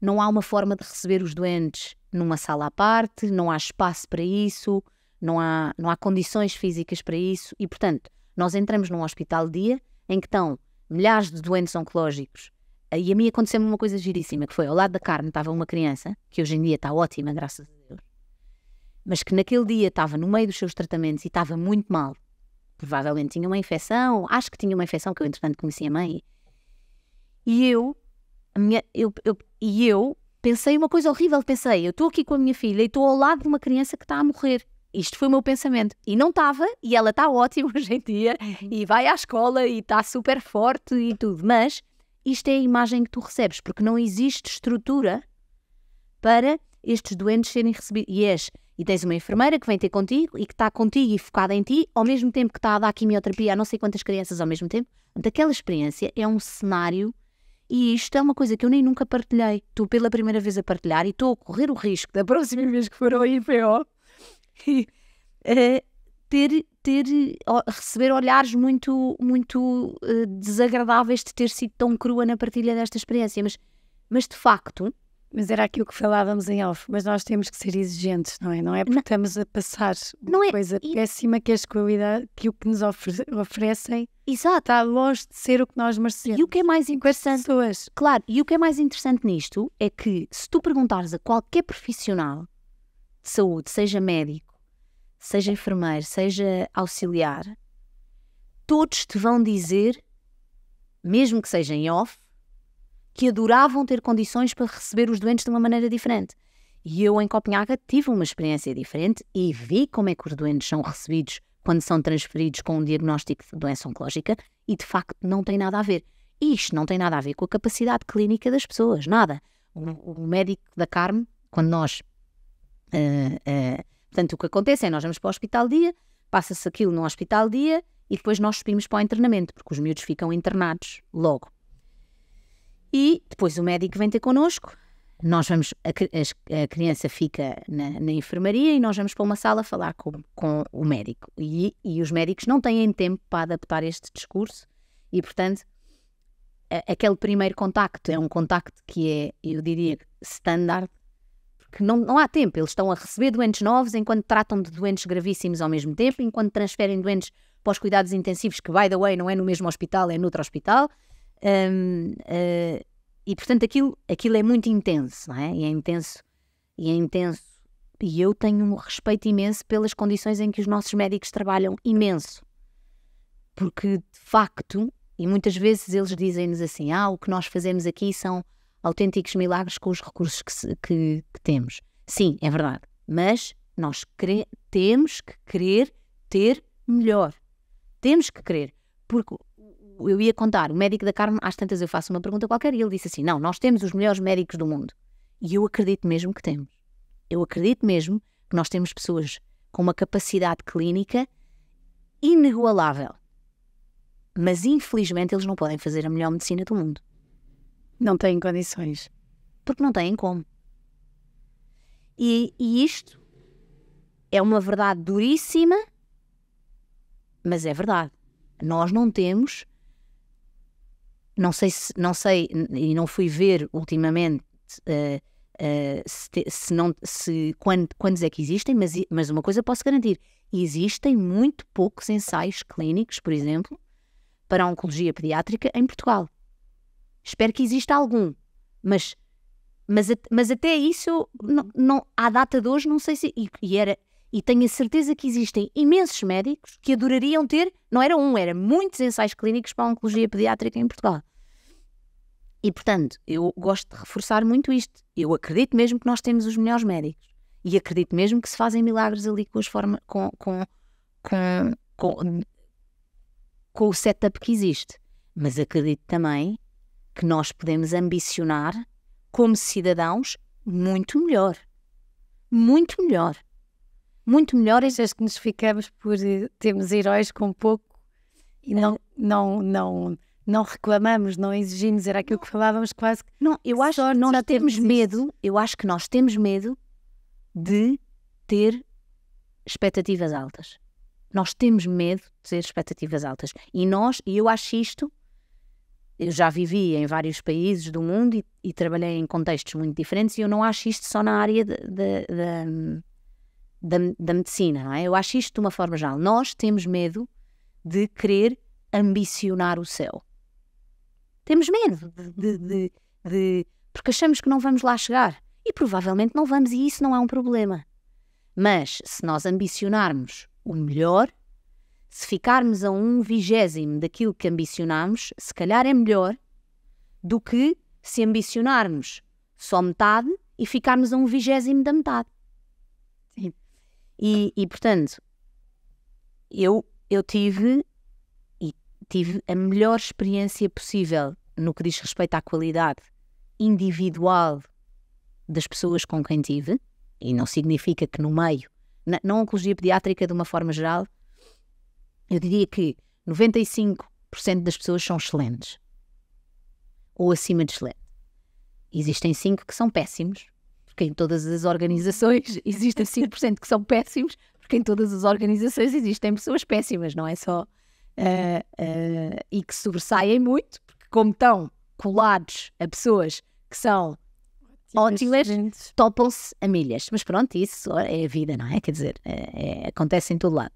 não há uma forma de receber os doentes numa sala à parte, não há espaço para isso, não há condições físicas para isso, e portanto nós entramos num hospital de dia em que estão milhares de doentes oncológicos. E a mim aconteceu-me uma coisa giríssima, que foi ao lado da Carmen estava uma criança, que hoje em dia está ótima, graças a Deus, mas que naquele dia estava no meio dos seus tratamentos e estava muito mal. Provavelmente tinha uma infecção, acho que tinha uma infecção, que eu entretanto conheci a mãe. E eu pensei uma coisa horrível, eu estou aqui com a minha filha e estou ao lado de uma criança que está a morrer. Isto foi o meu pensamento. E não estava, e ela está ótima hoje em dia, e vai à escola e está super forte e tudo, mas isto é a imagem que tu recebes, porque não existe estrutura para estes doentes serem recebidos. E tens uma enfermeira que vem ter contigo e que está contigo e focada em ti, ao mesmo tempo que está a dar quimioterapia a não sei quantas crianças ao mesmo tempo. Aquela experiência é um cenário, e isto é uma coisa que eu nem nunca partilhei. Estou pela primeira vez a partilhar e estou a correr o risco da próxima vez que for ao IPO receber olhares muito, muito desagradáveis de ter sido tão crua na partilha desta experiência, mas de facto... Mas era aquilo que falávamos em off, mas nós temos que ser exigentes, não é? Não é porque estamos a passar uma coisa péssima que que o que nos oferecem está longe de ser o que nós merecemos. E o que é mais interessante, claro, e o que é mais interessante nisto é que se tu perguntares a qualquer profissional de saúde, seja médico, seja enfermeiro, seja auxiliar, todos te vão dizer, mesmo que seja em off, que adoravam ter condições para receber os doentes de uma maneira diferente. E eu, em Copenhaga, tive uma experiência diferente e vi como é que os doentes são recebidos quando são transferidos com um diagnóstico de doença oncológica e, de facto, não tem nada a ver. E isto não tem nada a ver com a capacidade clínica das pessoas, nada. O médico da Carme, quando nós... portanto, o que acontece é nós vamos para o hospital-dia, passa-se aquilo no hospital-dia e depois nós subimos para o internamento, porque os miúdos ficam internados logo. E depois o médico vem ter connosco, nós vamos, a criança fica na enfermaria e nós vamos para uma sala falar com o médico. E os médicos não têm tempo para adaptar este discurso e, portanto, aquele primeiro contacto é um contacto que é, eu diria, standard, porque não há tempo. Eles estão a receber doentes novos enquanto tratam de doentes gravíssimos ao mesmo tempo, enquanto transferem doentes para os cuidados intensivos, que, by the way, não é no mesmo hospital, é noutro hospital. E, portanto, aquilo é muito intenso, não é? E é intenso. E eu tenho um respeito imenso pelas condições em que os nossos médicos trabalham, imenso. Porque, de facto, e muitas vezes eles dizem-nos assim, o que nós fazemos aqui são autênticos milagres com os recursos que temos. Sim, é verdade. Mas nós temos que querer ter melhor. Temos que querer. Porque eu ia contar, o médico da Carme, às tantas eu faço uma pergunta qualquer e ele disse assim, não, nós temos os melhores médicos do mundo. E eu acredito mesmo que temos. Eu acredito mesmo que nós temos pessoas com uma capacidade clínica inigualável. Mas, infelizmente, eles não podem fazer a melhor medicina do mundo. Não têm condições. Porque não têm como. E isto é uma verdade duríssima, mas é verdade. Nós não temos... Não sei, e não fui ver ultimamente quantos é que existem, mas uma coisa posso garantir. Existem muito poucos ensaios clínicos, por exemplo, para a oncologia pediátrica em Portugal. Espero que exista algum, mas até isso, à data de hoje, não sei se... E tenho a certeza que existem imensos médicos que adorariam ter, não era era muitos ensaios clínicos para a oncologia pediátrica em Portugal. E, portanto, eu gosto de reforçar muito isto. Eu acredito mesmo que nós temos os melhores médicos. E acredito mesmo que se fazem milagres ali com o setup que existe. Mas acredito também que nós podemos ambicionar, como cidadãos, muito melhor. Muito melhor. Muito melhor. Achas que nos ficamos por termos heróis com pouco e não reclamamos, não exigimos, era aquilo que falávamos quase. Não, eu acho que nós temos medo, eu acho que nós temos medo de ter expectativas altas. Nós temos medo de ter expectativas altas. E eu acho isto, eu já vivi em vários países do mundo e trabalhei em contextos muito diferentes e eu não acho isto só na área da medicina, não é? Eu acho isto de uma forma geral. Nós temos medo de querer ambicionar o céu. Temos medo porque achamos que não vamos lá chegar. E provavelmente não vamos, e isso não é um problema. Mas se nós ambicionarmos o melhor, se ficarmos a 1/20 daquilo que ambicionamos, se calhar é melhor do que se ambicionarmos só metade e ficarmos a 1/20 da metade. Sim. E portanto, eu tive a melhor experiência possível no que diz respeito à qualidade individual das pessoas com quem tive, e não significa que no meio, na oncologia pediátrica de uma forma geral, eu diria que 95% das pessoas são excelentes, ou acima de excelente. Existem 5% que são péssimos, porque em todas as organizações existem 5% que são péssimos, porque em todas as organizações existem pessoas péssimas, não é só... e que sobressaem muito, porque como estão colados a pessoas que são ótimas, topam-se a milhas. Mas pronto, isso é a vida, não é? Quer dizer, acontece em todo lado.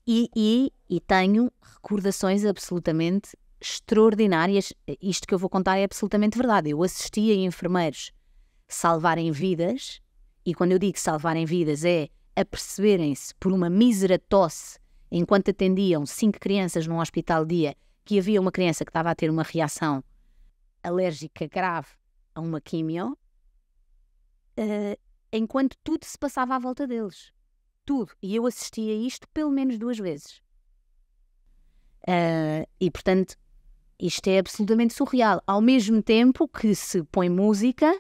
E tenho recordações absolutamente extraordinárias. Isto que eu vou contar é absolutamente verdade. Eu assisti a enfermeiros salvarem vidas, e quando eu digo salvarem vidas é aperceberem-se por uma mísera tosse enquanto atendiam 5 crianças num hospital-dia, que havia uma criança que estava a ter uma reação alérgica grave a uma quimio, enquanto tudo se passava à volta deles. Tudo. E eu assisti a isto pelo menos 2 vezes. E, portanto, isto é absolutamente surreal. Ao mesmo tempo que se põe música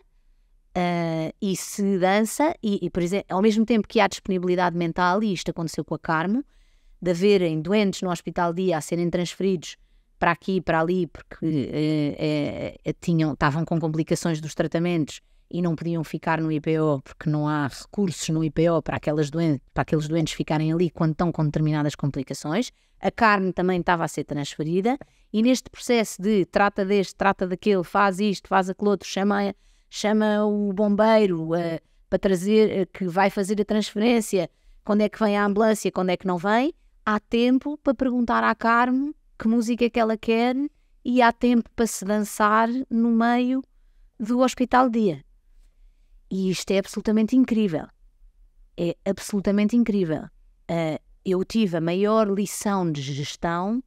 e se dança, e, por exemplo, ao mesmo tempo que há disponibilidade mental, e isto aconteceu com a Carmo, de haverem doentes no hospital dia a serem transferidos para aqui e para ali porque estavam com complicações dos tratamentos e não podiam ficar no IPO porque não há recursos no IPO para aqueles doentes ficarem ali quando estão com determinadas complicações. A Carmo também estava a ser transferida e neste processo de trata deste, trata daquele, faz isto, faz aquele outro, chama o bombeiro para trazer, que vai fazer a transferência, quando é que vem a ambulância, quando é que não vem, há tempo para perguntar à Carmo que música é que ela quer e há tempo para se dançar no meio do hospital dia. E isto é absolutamente incrível. É absolutamente incrível. Eu tive a maior lição de gestão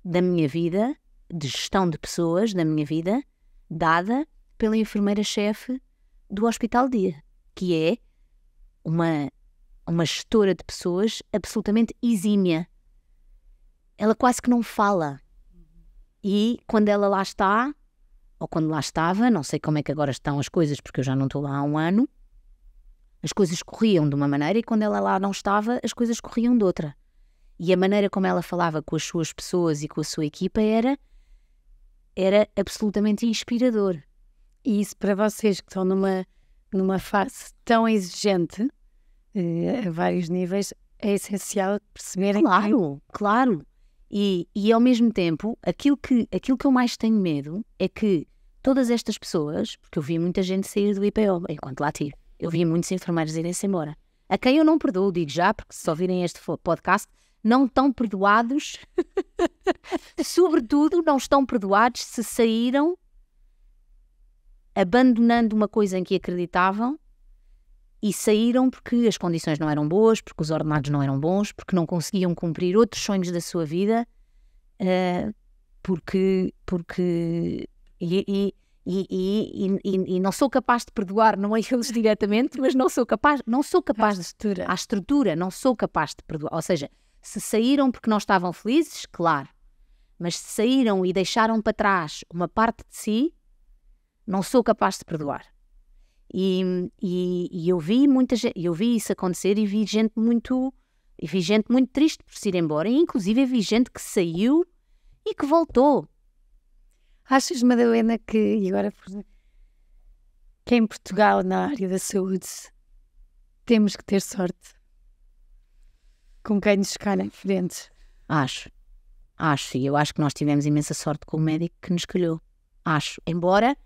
da minha vida, de gestão de pessoas da minha vida, dada pela enfermeira-chefe do hospital dia, que é uma gestora de pessoas absolutamente exímia. Ela quase que não fala. E quando ela lá está, ou quando lá estava, não sei como é que agora estão as coisas, porque eu já não estou lá há um ano, as coisas corriam de uma maneira e quando ela lá não estava, as coisas corriam de outra. E a maneira como ela falava com as suas pessoas e com a sua equipa era absolutamente inspirador. E isso para vocês que estão numa fase tão exigente, a vários níveis, é essencial perceberem. Claro. E ao mesmo tempo, aquilo que eu mais tenho medo é que todas estas pessoas, porque eu vi muita gente sair do IPO enquanto lá estive, eu vi muitos enfermeiros irem-se embora, a quem eu não perdoo, digo já, porque se ouvirem este podcast, não estão perdoados, sobretudo não estão perdoados se saíram abandonando uma coisa em que acreditavam e saíram porque as condições não eram boas, porque os ordenados não eram bons, porque não conseguiam cumprir outros sonhos da sua vida, e não sou capaz de perdoar, não é eles diretamente, mas não sou capaz à estrutura, não sou capaz de perdoar. Ou seja, se saíram porque não estavam felizes, claro, mas se saíram e deixaram para trás uma parte de si, não sou capaz de perdoar. E eu vi muita gente, eu vi isso acontecer e vi gente muito triste por se ir embora, e inclusive vi gente que saiu e que voltou. Achas, Madalena, que agora que em Portugal, na área da saúde, temos que ter sorte com quem nos ficar em frente? Acho, e eu acho que nós tivemos imensa sorte com o médico que nos calhou. Embora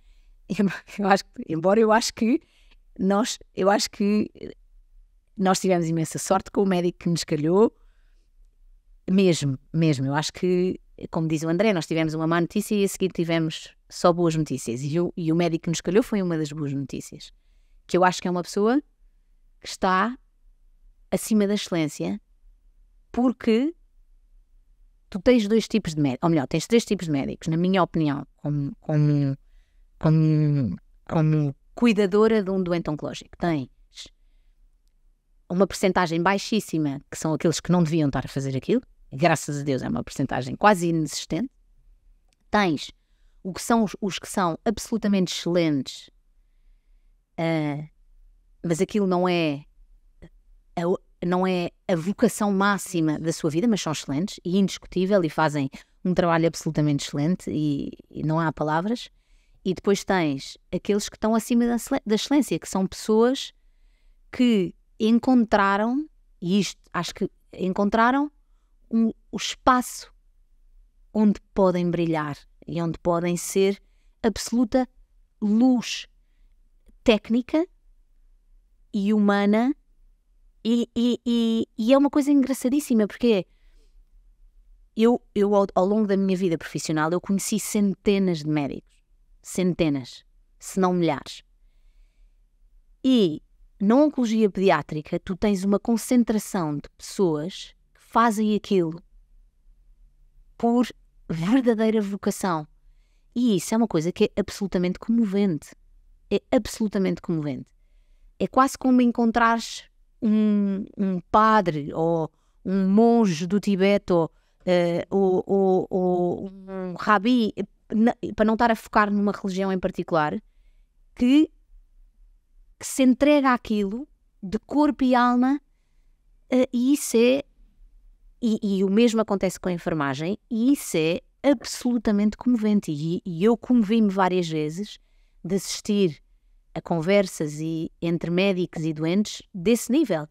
eu acho que nós tivemos imensa sorte com o médico que nos calhou, mesmo, eu acho que, como diz o André, nós tivemos uma má notícia e a seguir tivemos só boas notícias, e o médico que nos calhou foi uma das boas notícias, que eu acho que é uma pessoa que está acima da excelência, porque tu tens 2 tipos de médicos, ou melhor, tens 3 tipos de médicos, na minha opinião, como cuidadora de um doente oncológico. Tens uma percentagem baixíssima, que são aqueles que não deviam estar a fazer aquilo, e graças a Deus é uma percentagem quase inexistente. Tens os que são absolutamente excelentes, mas aquilo não é a vocação máxima da sua vida, mas são excelentes e indiscutível e fazem um trabalho absolutamente excelente e não há palavras. E depois tens aqueles que estão acima da excelência, que são pessoas que encontraram, e isto acho que encontraram o espaço onde podem brilhar e onde podem ser absoluta luz técnica e humana. E é uma coisa engraçadíssima, porque eu ao longo da minha vida profissional eu conheci centenas de médicos, centenas, se não milhares, e na oncologia pediátrica tu tens uma concentração de pessoas que fazem aquilo por verdadeira vocação, e isso é uma coisa que é absolutamente comovente, é quase como encontrares um padre ou um monge do Tibete ou um rabi, para não estar a focar numa religião em particular, que se entrega àquilo de corpo e alma, e isso é, e o mesmo acontece com a enfermagem, e isso é absolutamente comovente, e eu comovi-me várias vezes de assistir a conversas entre médicos e doentes desse nível,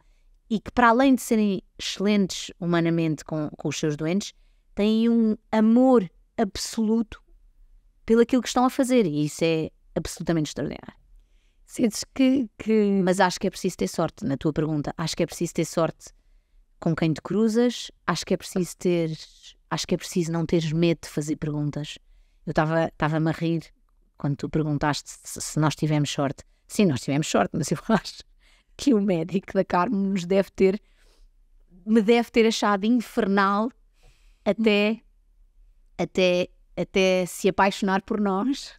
e que para além de serem excelentes humanamente com os seus doentes, têm um amor absoluto pelo aquilo que estão a fazer, e isso é absolutamente extraordinário. Sentes que... Mas acho que é preciso ter sorte, na tua pergunta, acho que é preciso ter sorte com quem te cruzas, acho que é preciso não teres medo de fazer perguntas. Eu estava-me a rir quando tu perguntaste se nós tivemos sorte. Sim, nós tivemos sorte, mas eu acho que o médico da Carmo me deve ter achado infernal até se apaixonar por nós.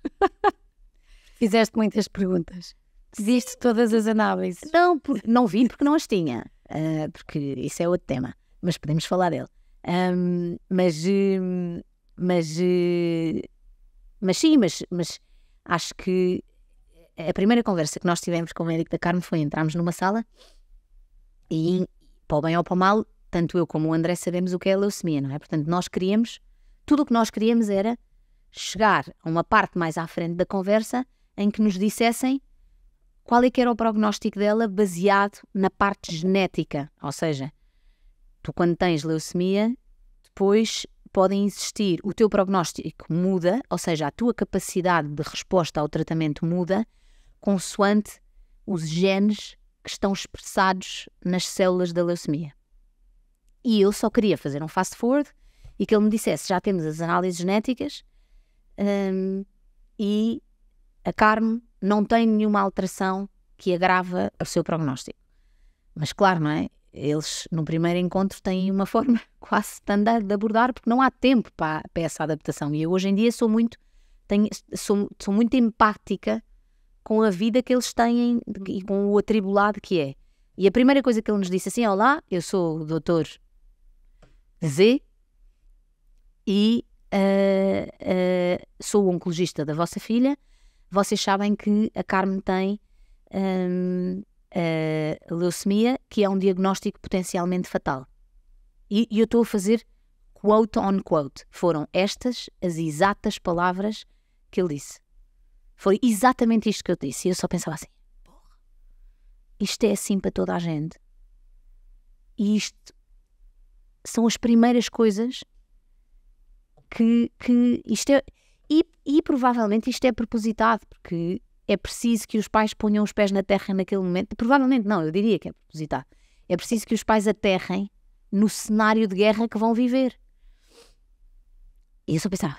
Fizeste muitas perguntas. Viste todas as análises? Não vi porque não as tinha, porque isso é outro tema, mas podemos falar dele. Mas acho que a primeira conversa que nós tivemos com o médico da Carmo foi entrarmos numa sala e, para o bem ou para o mal, tanto eu como o André sabemos o que é a leucemia, não é? Portanto, tudo o que nós queríamos era chegar a uma parte mais à frente da conversa em que nos dissessem qual é que era o prognóstico dela baseado na parte genética. Ou seja, tu quando tens leucemia, depois podem existir, o teu prognóstico muda, ou seja, a tua capacidade de resposta ao tratamento muda consoante os genes que estão expressados nas células da leucemia. E eu só queria fazer um fast forward e que ele me dissesse, já temos as análises genéticas e a Carmo não tem nenhuma alteração que agrava o seu prognóstico. Mas claro, não é? Eles no primeiro encontro têm uma forma quase standard de abordar, porque não há tempo para essa adaptação. E eu hoje em dia sou muito empática com a vida que eles têm e com o atribulado que é. E a primeira coisa que ele nos disse assim, olá, eu sou o Dr. Z e sou o oncologista da vossa filha. Vocês sabem que a Carmen tem leucemia, que é um diagnóstico potencialmente fatal. E eu estou a fazer quote on quote. Foram estas as exatas palavras que ele disse. Foi exatamente isto que eu disse. E eu só pensava assim, porra, isto é assim para toda a gente. E isto são as primeiras coisas que isto é... E provavelmente isto é propositado, porque é preciso que os pais ponham os pés na terra naquele momento. Provavelmente não, eu diria que é propositado. É preciso que os pais aterrem no cenário de guerra que vão viver. E eu só pensava,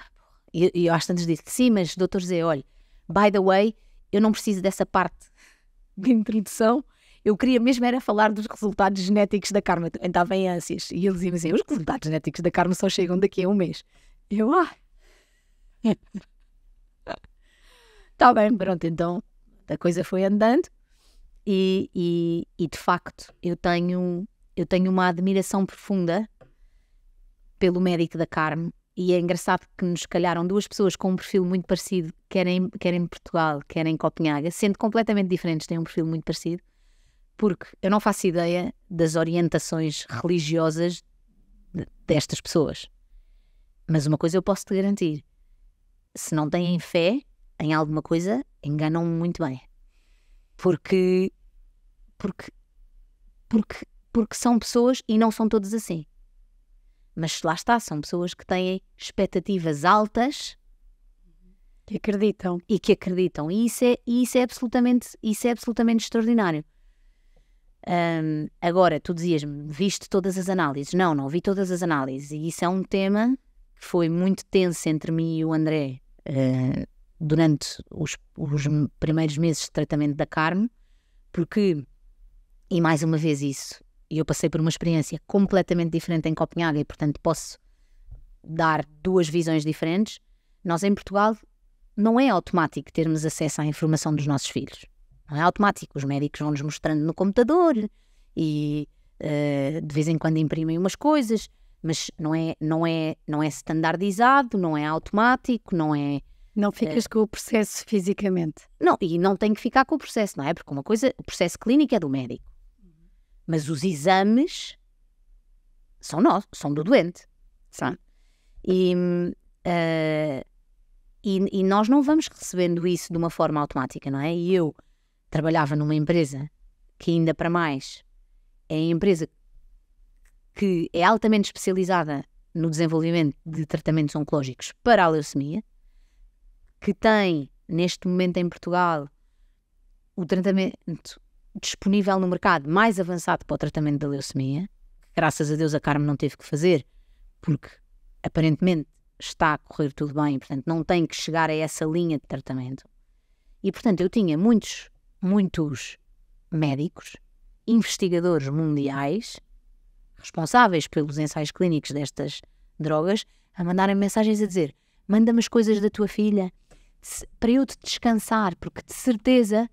e eu às tantas disse, sim, mas doutor Zé, olha, by the way, eu não preciso dessa parte de introdução, eu queria mesmo era falar dos resultados genéticos da Carmen. Eu estava em ânsias, e ele dizia assim, os resultados genéticos da Carmen só chegam daqui a um mês. Eu, está bem, pronto, então a coisa foi andando e de facto eu tenho uma admiração profunda pelo médico da Carmen, e é engraçado que nos calharam duas pessoas com um perfil muito parecido, quer em Portugal, quer em Copenhaga, sendo completamente diferentes, têm um perfil muito parecido, porque eu não faço ideia das orientações religiosas destas pessoas, mas uma coisa eu posso te garantir: se não têm fé em alguma coisa, enganam-me muito bem. Porque são pessoas, e não são todas assim. Mas lá está, são pessoas que têm expectativas altas que acreditam. E isso é absolutamente extraordinário. Agora, tu dizias-me, viste todas as análises? Não vi todas as análises. E isso é um tema que foi muito tenso entre mim e o André durante os primeiros meses de tratamento da Carmen, porque, e mais uma vez isso, eu passei por uma experiência completamente diferente em Copenhague e, portanto, posso dar duas visões diferentes. Nós em Portugal não é automático termos acesso à informação dos nossos filhos. não é automático. Os médicos vão-nos mostrando no computador e de vez em quando imprimem umas coisas, mas não é standardizado, não é automático, não é... Não ficas com o processo fisicamente. Não, e não tem que ficar com o processo, não é? Porque uma coisa, o processo clínico é do médico. Mas os exames são nossos, são do doente. Sabe? E nós não vamos recebendo isso de uma forma automática, não é? E eu trabalhava numa empresa que ainda para mais é a empresa que é altamente especializada no desenvolvimento de tratamentos oncológicos para a leucemia, que tem, neste momento em Portugal, o tratamento disponível no mercado mais avançado para o tratamento da leucemia. Graças a Deus a Carme não teve que fazer, porque aparentemente está a correr tudo bem, portanto não tem que chegar a essa linha de tratamento. E portanto eu tinha muitos médicos, investigadores mundiais, responsáveis pelos ensaios clínicos destas drogas, a mandarem mensagens a dizer: manda-me as coisas da tua filha para eu te descansar, porque de certeza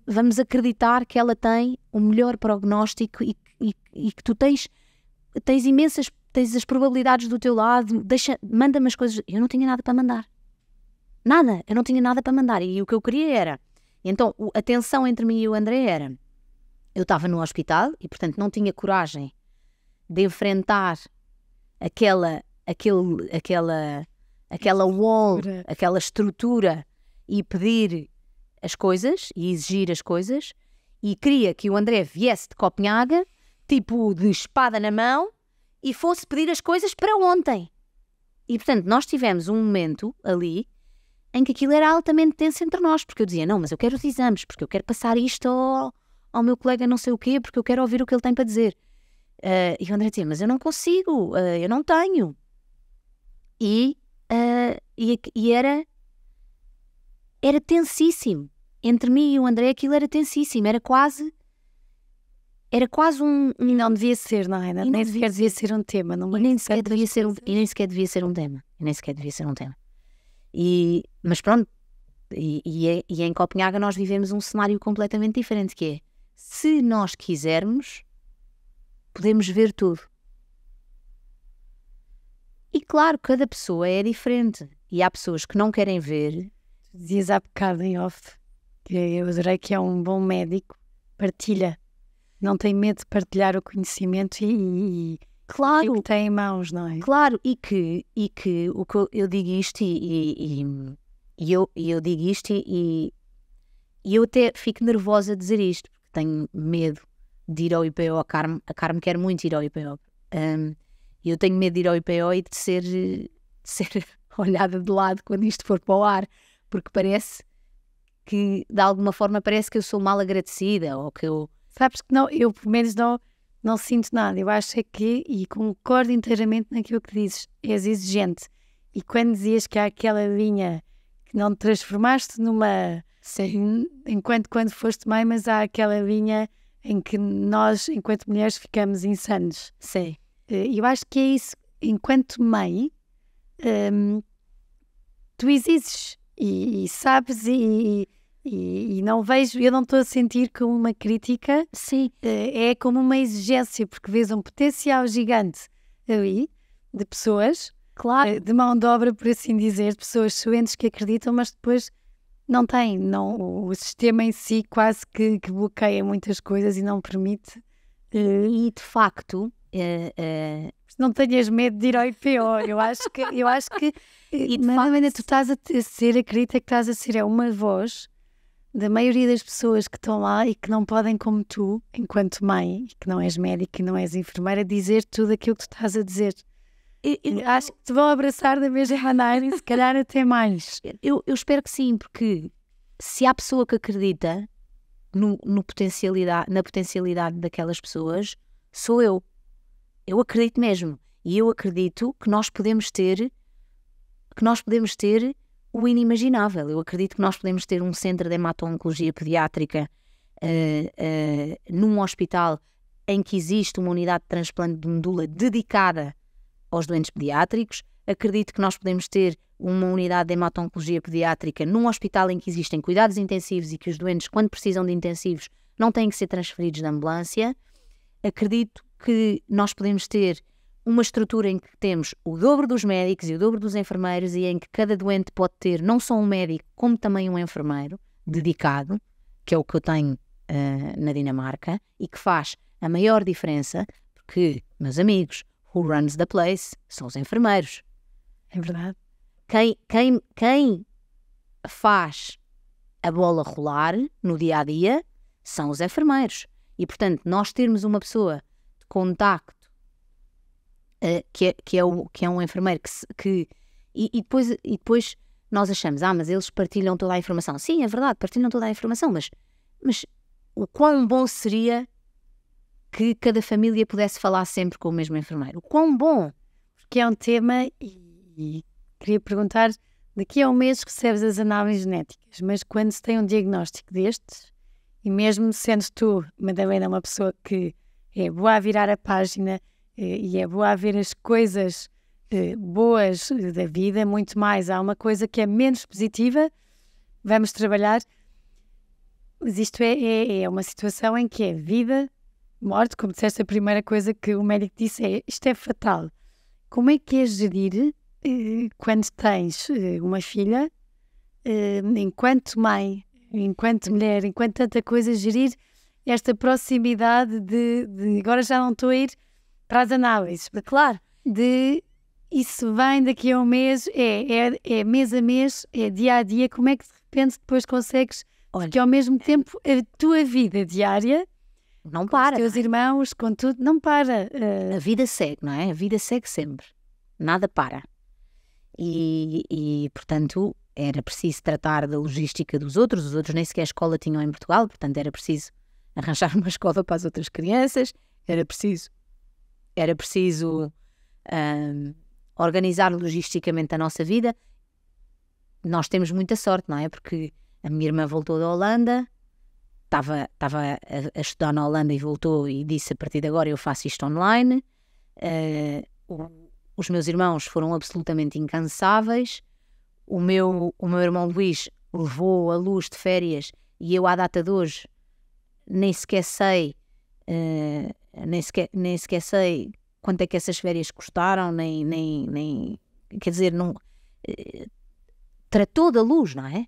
vamos acreditar que ela tem o melhor prognóstico e que tu tens as probabilidades do teu lado, manda-me as coisas. Eu não tinha nada para mandar. Nada, eu não tinha nada para mandar. E o que eu queria era... Então, a tensão entre mim e o André era... Eu estava no hospital e, portanto, não tinha coragem de enfrentar aquela wall, aquela estrutura e pedir as coisas e exigir as coisas, e queria que o André viesse de Copenhaga, tipo de espada na mão, e fosse pedir as coisas para ontem. E portanto nós tivemos um momento ali em que aquilo era altamente tenso entre nós, porque eu dizia: não, mas eu quero os exames, porque eu quero passar isto ao meu colega não sei o quê, porque eu quero ouvir o que ele tem para dizer. E o André dizia: mas eu não consigo, eu não tenho. E era tensíssimo. Entre mim e o André aquilo era tensíssimo. Era quase um... E não devia ser, não é? Nem sequer devia ser um tema. E nem sequer devia ser um tema. Mas pronto, e em Copenhaga nós vivemos um cenário completamente diferente, que é: se nós quisermos, podemos ver tudo. E claro, cada pessoa é diferente. E há pessoas que não querem ver. Tu dizias há bocado em off, que eu adorei, que é um bom médico, partilha. Não tem medo de partilhar o conhecimento e claro, que tem em mãos, não é? Claro, e que eu digo isto eu digo isto e eu até fico nervosa a dizer isto, porque tenho medo de ir ao IPO. A Carme quer muito ir ao IPO. E eu tenho medo de ir ao IPO e de ser olhada de lado quando isto for para o ar, porque parece que, de alguma forma, parece que eu sou mal agradecida, ou que eu... Sabes que não, eu pelo menos não sinto nada. Eu acho que, e concordo inteiramente naquilo que dizes, és exigente. E quando dizias que há aquela linha que não te transformaste numa... Sim. Enquanto quando foste mãe, mas há aquela linha em que nós, enquanto mulheres, ficamos insanos. Sim. Eu acho que é isso. Enquanto mãe, tu exiges e sabes e não vejo, eu não estou a sentir como uma crítica. Sim. É como uma exigência, porque vês um potencial gigante ali de pessoas, claro, de mão de obra, por assim dizer, de pessoas excelentes que acreditam, mas depois não têm, o sistema em si quase que bloqueia muitas coisas e não permite. E de facto, não tenhas medo de ir ao IPO. Eu acho que e de facto, tu estás a ser, acredita que estás a ser uma voz da maioria das pessoas que estão lá e que não podem, como tu, enquanto mãe, que não és médica e não és enfermeira, dizer tudo aquilo que tu estás a dizer. Acho que te vão abraçar da mesma maneira e se calhar até mais. Eu espero que sim, porque se há pessoa que acredita na potencialidade daquelas pessoas, sou eu. Eu acredito mesmo. E eu acredito que nós podemos ter o inimaginável. Eu acredito que nós podemos ter um centro de hemato-oncologia pediátrica num hospital em que existe uma unidade de transplante de medula dedicada aos doentes pediátricos. acredito que nós podemos ter uma unidade de hematologia pediátrica num hospital em que existem cuidados intensivos e que os doentes, quando precisam de intensivos, não têm que ser transferidos de ambulância. Acredito que nós podemos ter uma estrutura em que temos o dobro dos médicos e o dobro dos enfermeiros e em que cada doente pode ter não só um médico, como também um enfermeiro dedicado, que é o que eu tenho na Dinamarca, e que faz a maior diferença, porque, meus amigos, who runs the place são os enfermeiros. É verdade. Quem faz a bola rolar no dia-a-dia são os enfermeiros. E, portanto, nós termos uma pessoa de contacto que é um enfermeiro e depois nós achamos, mas eles partilham toda a informação. Sim, é verdade, partilham toda a informação, mas o quão bom seria que cada família pudesse falar sempre com o mesmo enfermeiro? O quão bom! Porque é um tema e queria perguntar, daqui a um mês recebes as análises genéticas, mas quando se tem um diagnóstico destes, e mesmo sendo tu, Madalena, uma pessoa que é boa a virar a página e é boa a ver as coisas boas da vida, muito mais, há uma coisa que é menos positiva, vamos trabalhar, mas isto é uma situação em que é vida, morte, como disseste, a primeira coisa que o médico disse é, isto é fatal. Como é que é gerir quando tens uma filha, enquanto mãe, enquanto mulher, enquanto tanta coisa, gerir esta proximidade de agora já não estou a ir para as análises, claro, de isso vem daqui a um mês, é mês a mês, é dia a dia, como é que de repente depois consegues, porque ao mesmo tempo a tua vida diária não para, com os teus irmãos, com tudo, não para. A vida segue, não é? A vida segue sempre, nada para. E portanto, era preciso tratar da logística dos outros, os outros nem sequer escola tinham em Portugal, portanto era preciso arranjar uma escola para as outras crianças, era preciso organizar logisticamente a nossa vida. Nós temos muita sorte, não é? Porque a minha irmã voltou da Holanda, estava a estudar na Holanda e voltou e disse, a partir de agora eu faço isto online. Os meus irmãos foram absolutamente incansáveis. O meu irmão Luís levou a Luz de férias e eu, à data de hoje, nem sequer sei quanto é que essas férias custaram, nem quer dizer, não tratou da Luz, não é?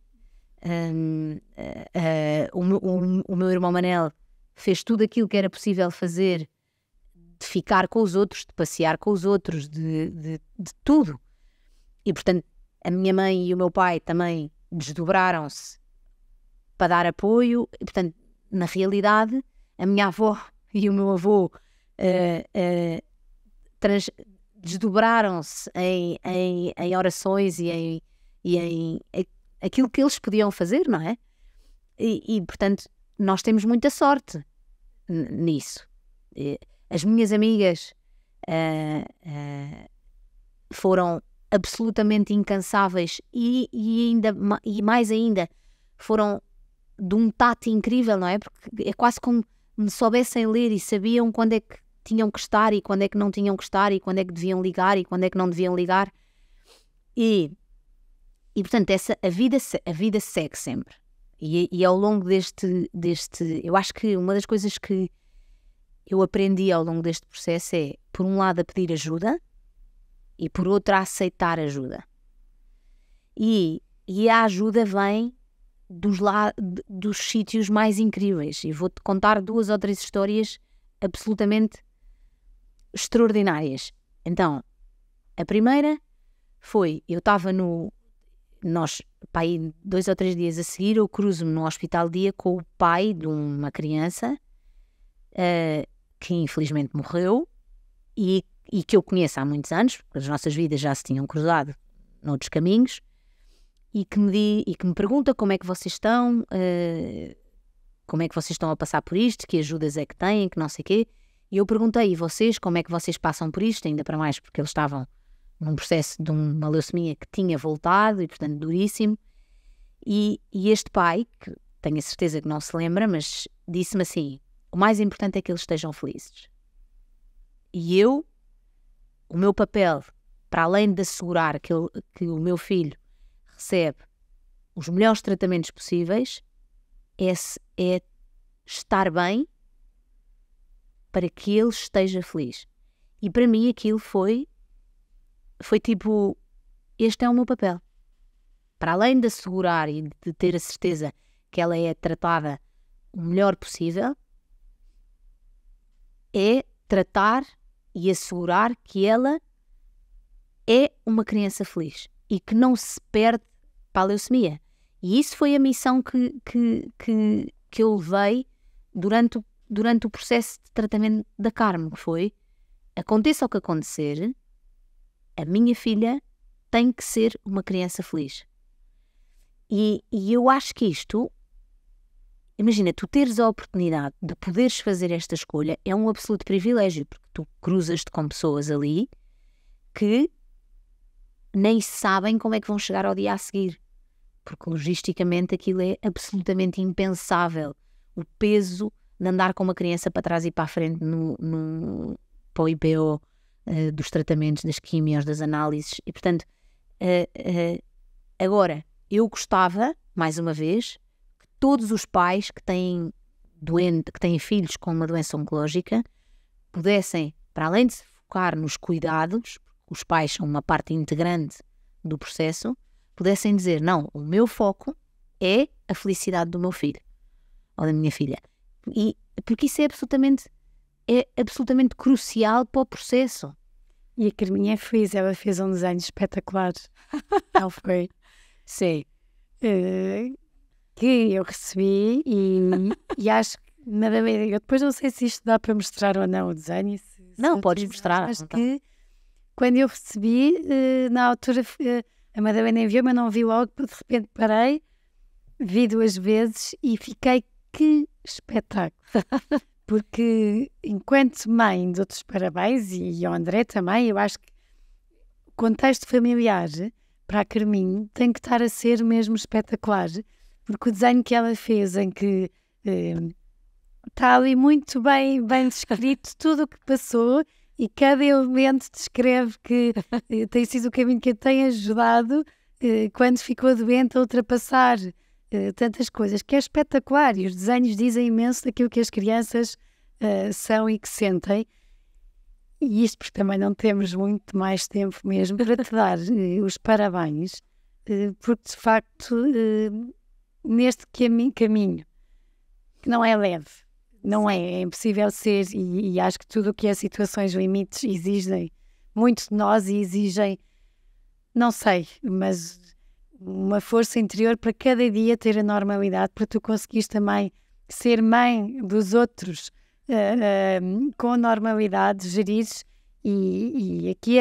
O meu irmão Manel fez tudo aquilo que era possível fazer, de ficar com os outros, de passear com os outros, de tudo. E portanto a minha mãe e o meu pai também desdobraram-se para dar apoio. E, portanto, na realidade, a minha avó e o meu avô desdobraram-se em orações e em aquilo que eles podiam fazer, não é? E portanto, nós temos muita sorte nisso. As minhas amigas foram absolutamente incansáveis e mais ainda foram de um tato incrível, não é? Porque é quase como me soubessem ler e sabiam quando é que tinham que estar e quando é que não tinham que estar e quando é que deviam ligar e quando é que não deviam ligar. E portanto, a vida segue sempre. E ao longo deste... Eu acho que uma das coisas que eu aprendi ao longo deste processo é, por um lado, a pedir ajuda e, por outro, a aceitar ajuda. E a ajuda vem dos sítios mais incríveis. E vou-te contar 2 ou 3 histórias absolutamente extraordinárias. Então, a primeira foi, eu estava para aí 2 ou 3 dias a seguir, eu cruzo-me no hospital dia com o pai de uma criança que infelizmente morreu e que eu conheço há muitos anos, porque as nossas vidas já se tinham cruzado noutros caminhos, e que me pergunta como é que vocês estão, como é que vocês estão a passar por isto, que ajudas é que têm, que não sei o quê. E eu perguntei, e vocês, como é que vocês passam por isto, ainda para mais porque eles estavam num processo de uma leucemia que tinha voltado e, portanto, duríssimo. E este pai, que tenho a certeza que não se lembra, mas disse-me assim, o mais importante é que eles estejam felizes. E o meu papel para além de assegurar que o meu filho recebe os melhores tratamentos possíveis, é estar bem para que ele esteja feliz. E para mim aquilo foi tipo, este é o meu papel. Para além de assegurar e de ter a certeza que ela é tratada o melhor possível, é tratar e assegurar que ela é uma criança feliz e que não se perde para a leucemia. E isso foi a missão que eu levei durante o processo de tratamento da Carme, que foi, aconteça o que acontecer, a minha filha tem que ser uma criança feliz. E eu acho que isto, imagina, tu teres a oportunidade de poderes fazer esta escolha é um absoluto privilégio, porque tu cruzas-te com pessoas ali que nem sabem como é que vão chegar ao dia a seguir, porque logisticamente aquilo é absolutamente impensável. O peso de andar com uma criança para trás e para a frente para o IPO, dos tratamentos, das quimios, das análises, e portanto, agora, eu gostava, mais uma vez, que todos os pais que têm filhos com uma doença oncológica pudessem, para além de se focar nos cuidados, os pais são uma parte integrante do processo, pudessem dizer, não, o meu foco é a felicidade do meu filho ou da minha filha. E porque isso é absolutamente crucial para o processo. E a Carminha ela fez um desenho espetacular. Não foi? Sim. Que eu recebi e acho que eu depois não sei se isto dá para mostrar ou não o desenho. Não, podes mostrar. Acho que quando eu recebi, na altura, a Madalena enviou, mas não vi logo, de repente parei, vi 2 vezes e fiquei, que espetáculo! Porque, enquanto mãe, de outros parabéns, e ao André também, eu acho que o contexto familiar para a Carminho tem que estar a ser mesmo espetacular, porque o desenho que ela fez, em que está ali muito bem descrito tudo o que passou e cada elemento descreve que tem sido o caminho que a tem ajudado quando ficou doente a ultrapassar tantas coisas, que é espetacular, e os desenhos dizem imenso daquilo que as crianças são e que sentem, e isto porque também não temos muito mais tempo mesmo para te dar os parabéns, porque de facto neste caminho que não é leve, não é impossível ser, e acho que tudo o que é situações limites exigem muito de nós e exigem, não sei, mas uma força interior para cada dia ter a normalidade, para tu conseguires também ser mãe dos outros com normalidade, gerires. E aqui,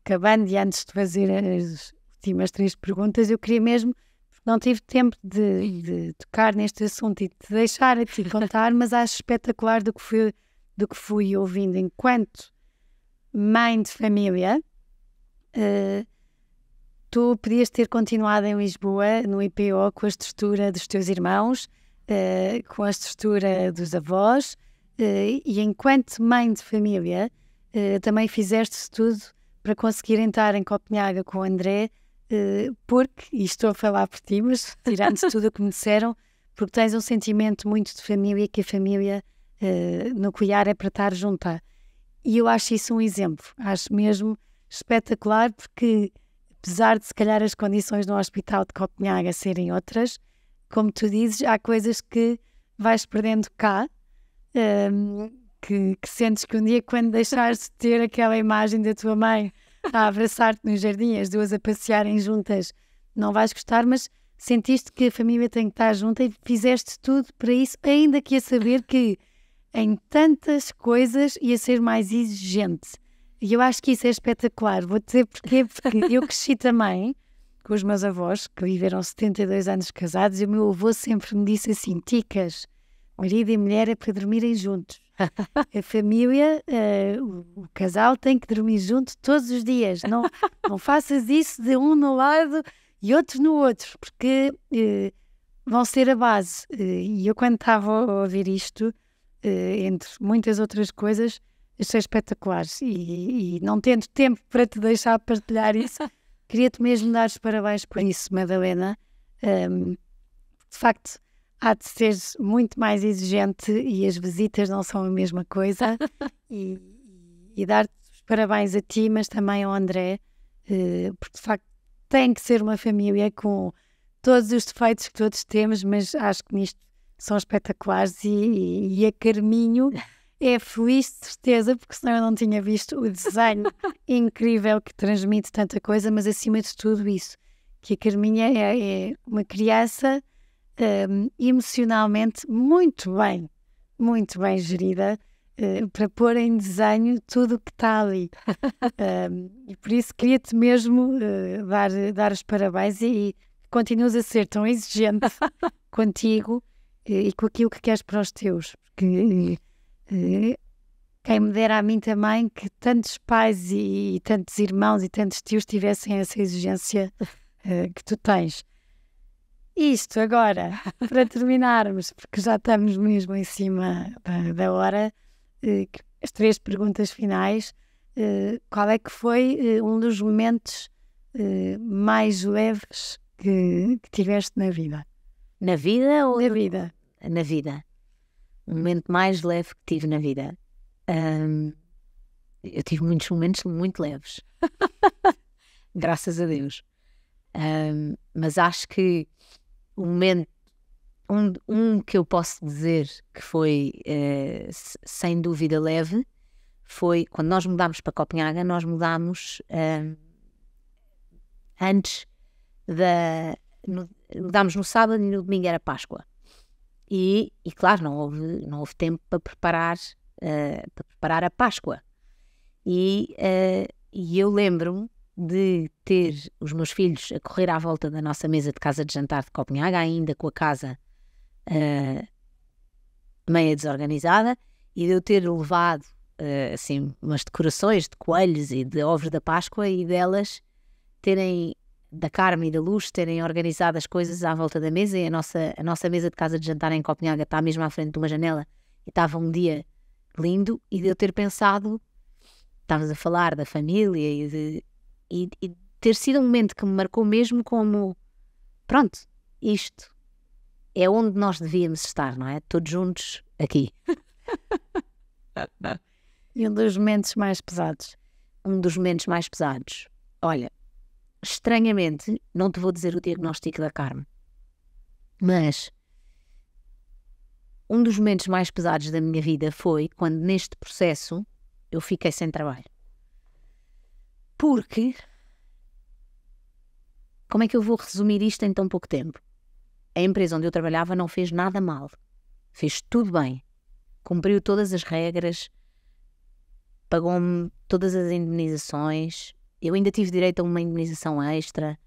acabando e antes de fazer as últimas 3 perguntas, eu queria mesmo, porque não tive tempo de tocar neste assunto e de te deixar a ti contar, mas acho espetacular do que fui ouvindo enquanto mãe de família. Tu podias ter continuado em Lisboa, no IPO, com a estrutura dos teus irmãos, com a estrutura dos avós, e enquanto mãe de família, também fizeste tudo para conseguir entrar em Copenhaga com o André, porque, e estou a falar por ti, mas tirando tudo o que me disseram, porque tens um sentimento muito de família, que a família nuclear é para estar junta. E eu acho isso um exemplo, acho mesmo espetacular, porque apesar de se calhar as condições no hospital de Copenhaga serem outras, como tu dizes, há coisas que vais perdendo cá, que sentes que um dia, quando deixares de ter aquela imagem da tua mãe a abraçar-te no jardim, as duas a passearem juntas, não vais gostar, mas sentiste que a família tem que estar junta e fizeste tudo para isso, ainda que a saber que em tantas coisas ia ser mais exigente. E eu acho que isso é espetacular. Vou dizer porquê, porque eu cresci também com os meus avós, que viveram 72 anos casados, e o meu avô sempre me disse assim: ticas, marido e mulher é para dormirem juntos. A família, o casal tem que dormir junto todos os dias. Não faças isso de um no lado e outro no outro, porque vão ser a base. E eu, quando estava a ouvir isto, entre muitas outras coisas, achei espetaculares e não tendo tempo para te deixar partilhar isso, queria-te mesmo dar os parabéns por isso, Madalena. De facto, há de ser muito mais exigente e as visitas não são a mesma coisa. E dar-te os parabéns a ti, mas também ao André, porque de facto tem que ser uma família com todos os defeitos que todos temos, mas acho que nisto são espetaculares e a Carminho é feliz de certeza, porque senão eu não tinha visto o desenho incrível que transmite tanta coisa, mas acima de tudo isso, que a Carminha é uma criança emocionalmente muito bem gerida, para pôr em desenho tudo o que está ali. E por isso queria-te mesmo dar os parabéns e continuas a ser tão exigente contigo e com aquilo que queres para os teus. Porque quem me dera a mim também que tantos pais e tantos irmãos e tantos tios tivessem essa exigência que tu tens. Isto agora, para terminarmos, porque já estamos mesmo em cima da hora, as 3 perguntas finais. Qual é que foi um dos momentos mais leves que tiveste na vida? Na vida ou Na vida. Na vida. O momento mais leve que tive na vida. Eu tive muitos momentos muito leves. Graças a Deus. Mas acho que o momento, que eu posso dizer que foi sem dúvida leve, foi quando nós mudámos para Copenhaga. Nós mudámos antes mudámos no sábado e no domingo era Páscoa. E claro, não houve tempo para preparar a Páscoa. E eu lembro-me de ter os meus filhos a correr à volta da nossa mesa de casa de jantar de Copenhaga, ainda com a casa meia desorganizada, e de eu ter levado assim umas decorações de coelhos e de ovos da Páscoa, e delas da Carme e da Luz terem organizado as coisas à volta da mesa. E a nossa mesa de casa de jantar em Copenhaga está mesmo à frente de uma janela, e estava um dia lindo, e de eu ter pensado, estavas a falar da família e ter sido um momento que me marcou mesmo como, pronto, isto é onde nós devíamos estar, não é? Todos juntos aqui. E um dos momentos mais pesados? Um dos momentos mais pesados. Olha, estranhamente, não te vou dizer o diagnóstico da Carme, mas um dos momentos mais pesados da minha vida foi quando neste processo eu fiquei sem trabalho. Porque, como é que eu vou resumir isto em tão pouco tempo? A empresa onde eu trabalhava não fez nada mal. Fez tudo bem. Cumpriu todas as regras, pagou-me todas as indemnizações. Eu ainda tive direito a uma indemnização extra.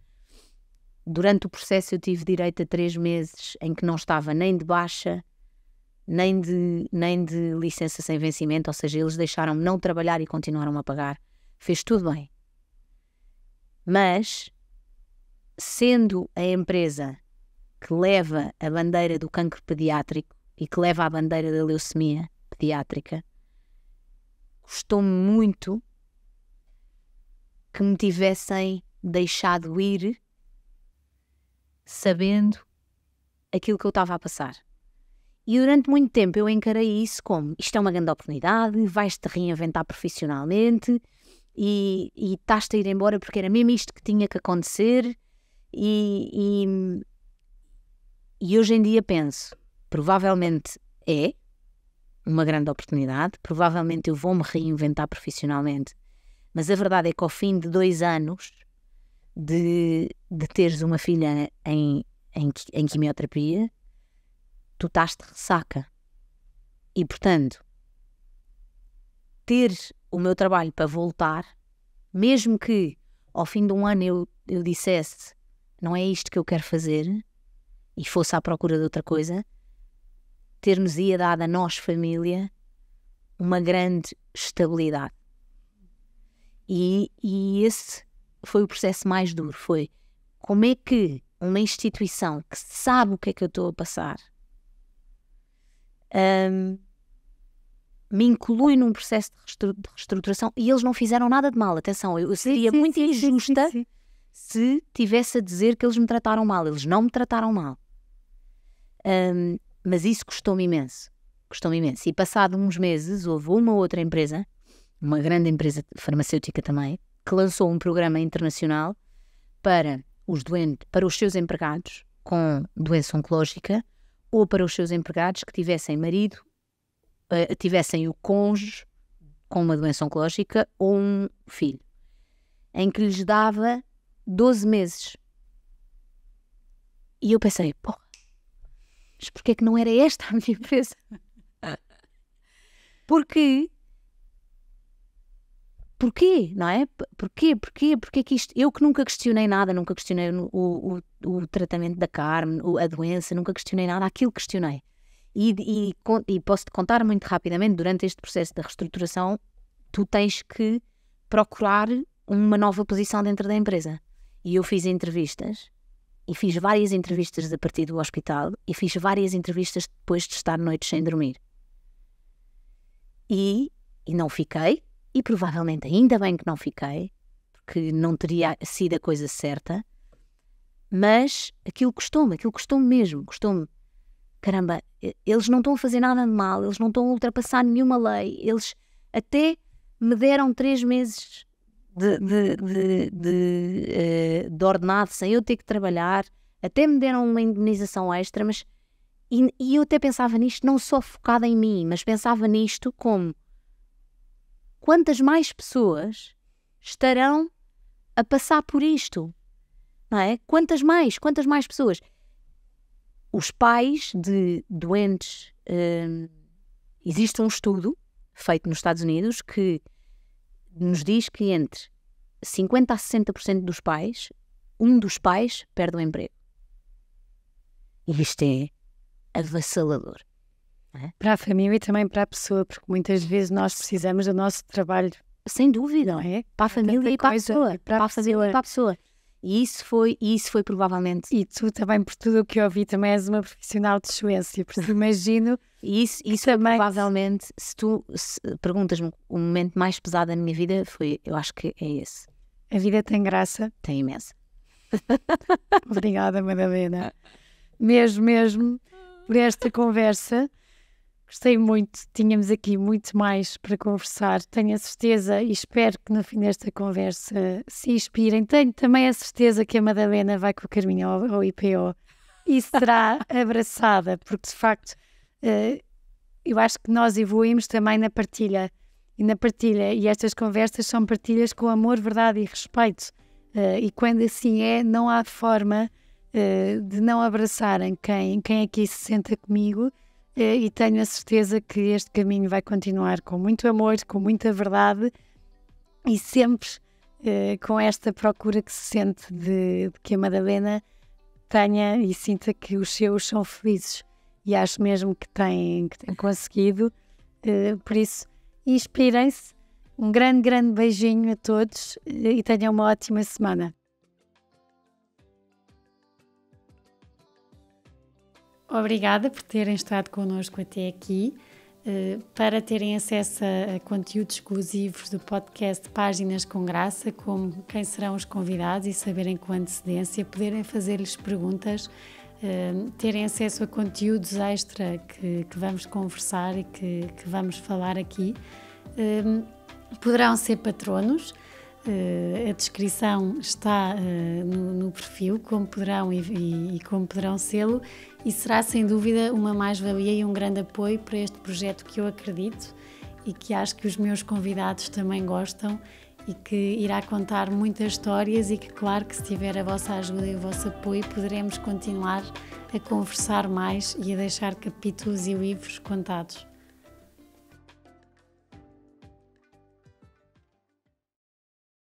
Durante o processo eu tive direito a 3 meses em que não estava nem de baixa, nem de licença sem vencimento, ou seja, eles deixaram-me não trabalhar e continuaram a pagar. Fez tudo bem. Mas, sendo a empresa que leva a bandeira do cancro pediátrico e que leva a bandeira da leucemia pediátrica, custou-me muito que me tivessem deixado ir sabendo aquilo que eu estava a passar. E durante muito tempo eu encarei isso como, isto é uma grande oportunidade, vais-te reinventar profissionalmente e estás-te a ir embora porque era mesmo isto que tinha que acontecer. E hoje em dia penso, provavelmente é uma grande oportunidade, provavelmente eu vou-me reinventar profissionalmente, mas a verdade é que ao fim de 2 anos de teres uma filha em quimioterapia, tu estás de ressaca. E, portanto, ter o meu trabalho para voltar, mesmo que ao fim de 1 ano eu dissesse não é isto que eu quero fazer e fosse à procura de outra coisa, ter-nos-ia dado a nós, família, uma grande estabilidade. E esse foi o processo mais duro. Foi como é que uma instituição que sabe o que é que eu estou a passar me inclui num processo de reestruturação e eles não fizeram nada de mal. Atenção, eu seria muito injusta se tivesse a dizer que eles me trataram mal. Eles não me trataram mal. Mas isso custou-me imenso. E passado uns meses houve uma outra empresa, uma grande empresa farmacêutica também, que lançou um programa internacional para os seus empregados com doença oncológica ou para os seus empregados que tivessem marido, tivessem o cônjuge com uma doença oncológica ou um filho, em que lhes dava 12 meses. E eu pensei, porra, mas porquê é que não era esta a minha empresa? Porquê, não é? Porquê que isto... Eu que nunca questionei nada, nunca questionei o tratamento da Carmen, a doença, nunca questionei nada, aquilo questionei. E posso-te contar muito rapidamente, durante este processo de reestruturação, tu tens que procurar uma nova posição dentro da empresa. E eu fiz entrevistas, e fiz várias entrevistas a partir do hospital, e fiz várias entrevistas depois de estar noites sem dormir. E não fiquei, e provavelmente ainda bem que não fiquei, porque não teria sido a coisa certa, mas aquilo custou-me mesmo, caramba, eles não estão a fazer nada de mal, eles não estão a ultrapassar nenhuma lei, eles até me deram 3 meses de ordenado sem eu ter que trabalhar, até me deram uma indemnização extra, mas e eu até pensava nisto não só focada em mim, mas pensava nisto como quantas mais pessoas estarão a passar por isto, não é? Quantas mais pessoas? Os pais de doentes, existe um estudo feito nos Estados Unidos que nos diz que entre 50% a 60% dos pais, um dos pais perde o emprego. E isto é avassalador. É? Para a família e também para a pessoa, porque muitas vezes nós precisamos do nosso trabalho. Sem dúvida, não é? Para a família e para a pessoa. Para a família e para a pessoa. E isso foi provavelmente... E tu também, por tudo o que eu ouvi, também és uma profissional de excelência, por isso imagino... Isso também... provavelmente, se perguntas-me o momento mais pesado da minha vida, eu acho que é esse. A vida tem graça? Tem imensa. Obrigada, Madalena. Mesmo, por esta conversa. Gostei muito, tínhamos aqui muito mais para conversar, tenho a certeza e espero que no fim desta conversa se inspirem. Tenho também a certeza que a Madalena vai com o caminho ao IPO e será abraçada, porque de facto eu acho que nós evoluímos também na partilha, e estas conversas são partilhas com amor, verdade e respeito, e quando assim é, não há forma de não abraçarem quem aqui se senta comigo. E tenho a certeza que este caminho vai continuar com muito amor, com muita verdade e sempre com esta procura que se sente de que a Madalena tenha e sinta que os seus são felizes, e acho mesmo que tem conseguido. Por isso, inspirem-se. Um grande beijinho a todos e tenham uma ótima semana. Obrigada por terem estado connosco até aqui. Para terem acesso a conteúdos exclusivos do podcast Páginas com Graça, como quem serão os convidados e saberem com antecedência, poderem fazer-lhes perguntas, terem acesso a conteúdos extra que vamos conversar e que vamos falar aqui, poderão ser patronos. A descrição está no perfil, como poderão e como poderão sê-lo, e será sem dúvida uma mais-valia e um grande apoio para este projeto que eu acredito e que acho que os meus convidados também gostam, e que irá contar muitas histórias, e que, claro, que se tiver a vossa ajuda e o vosso apoio, poderemos continuar a conversar mais e a deixar capítulos e livros contados.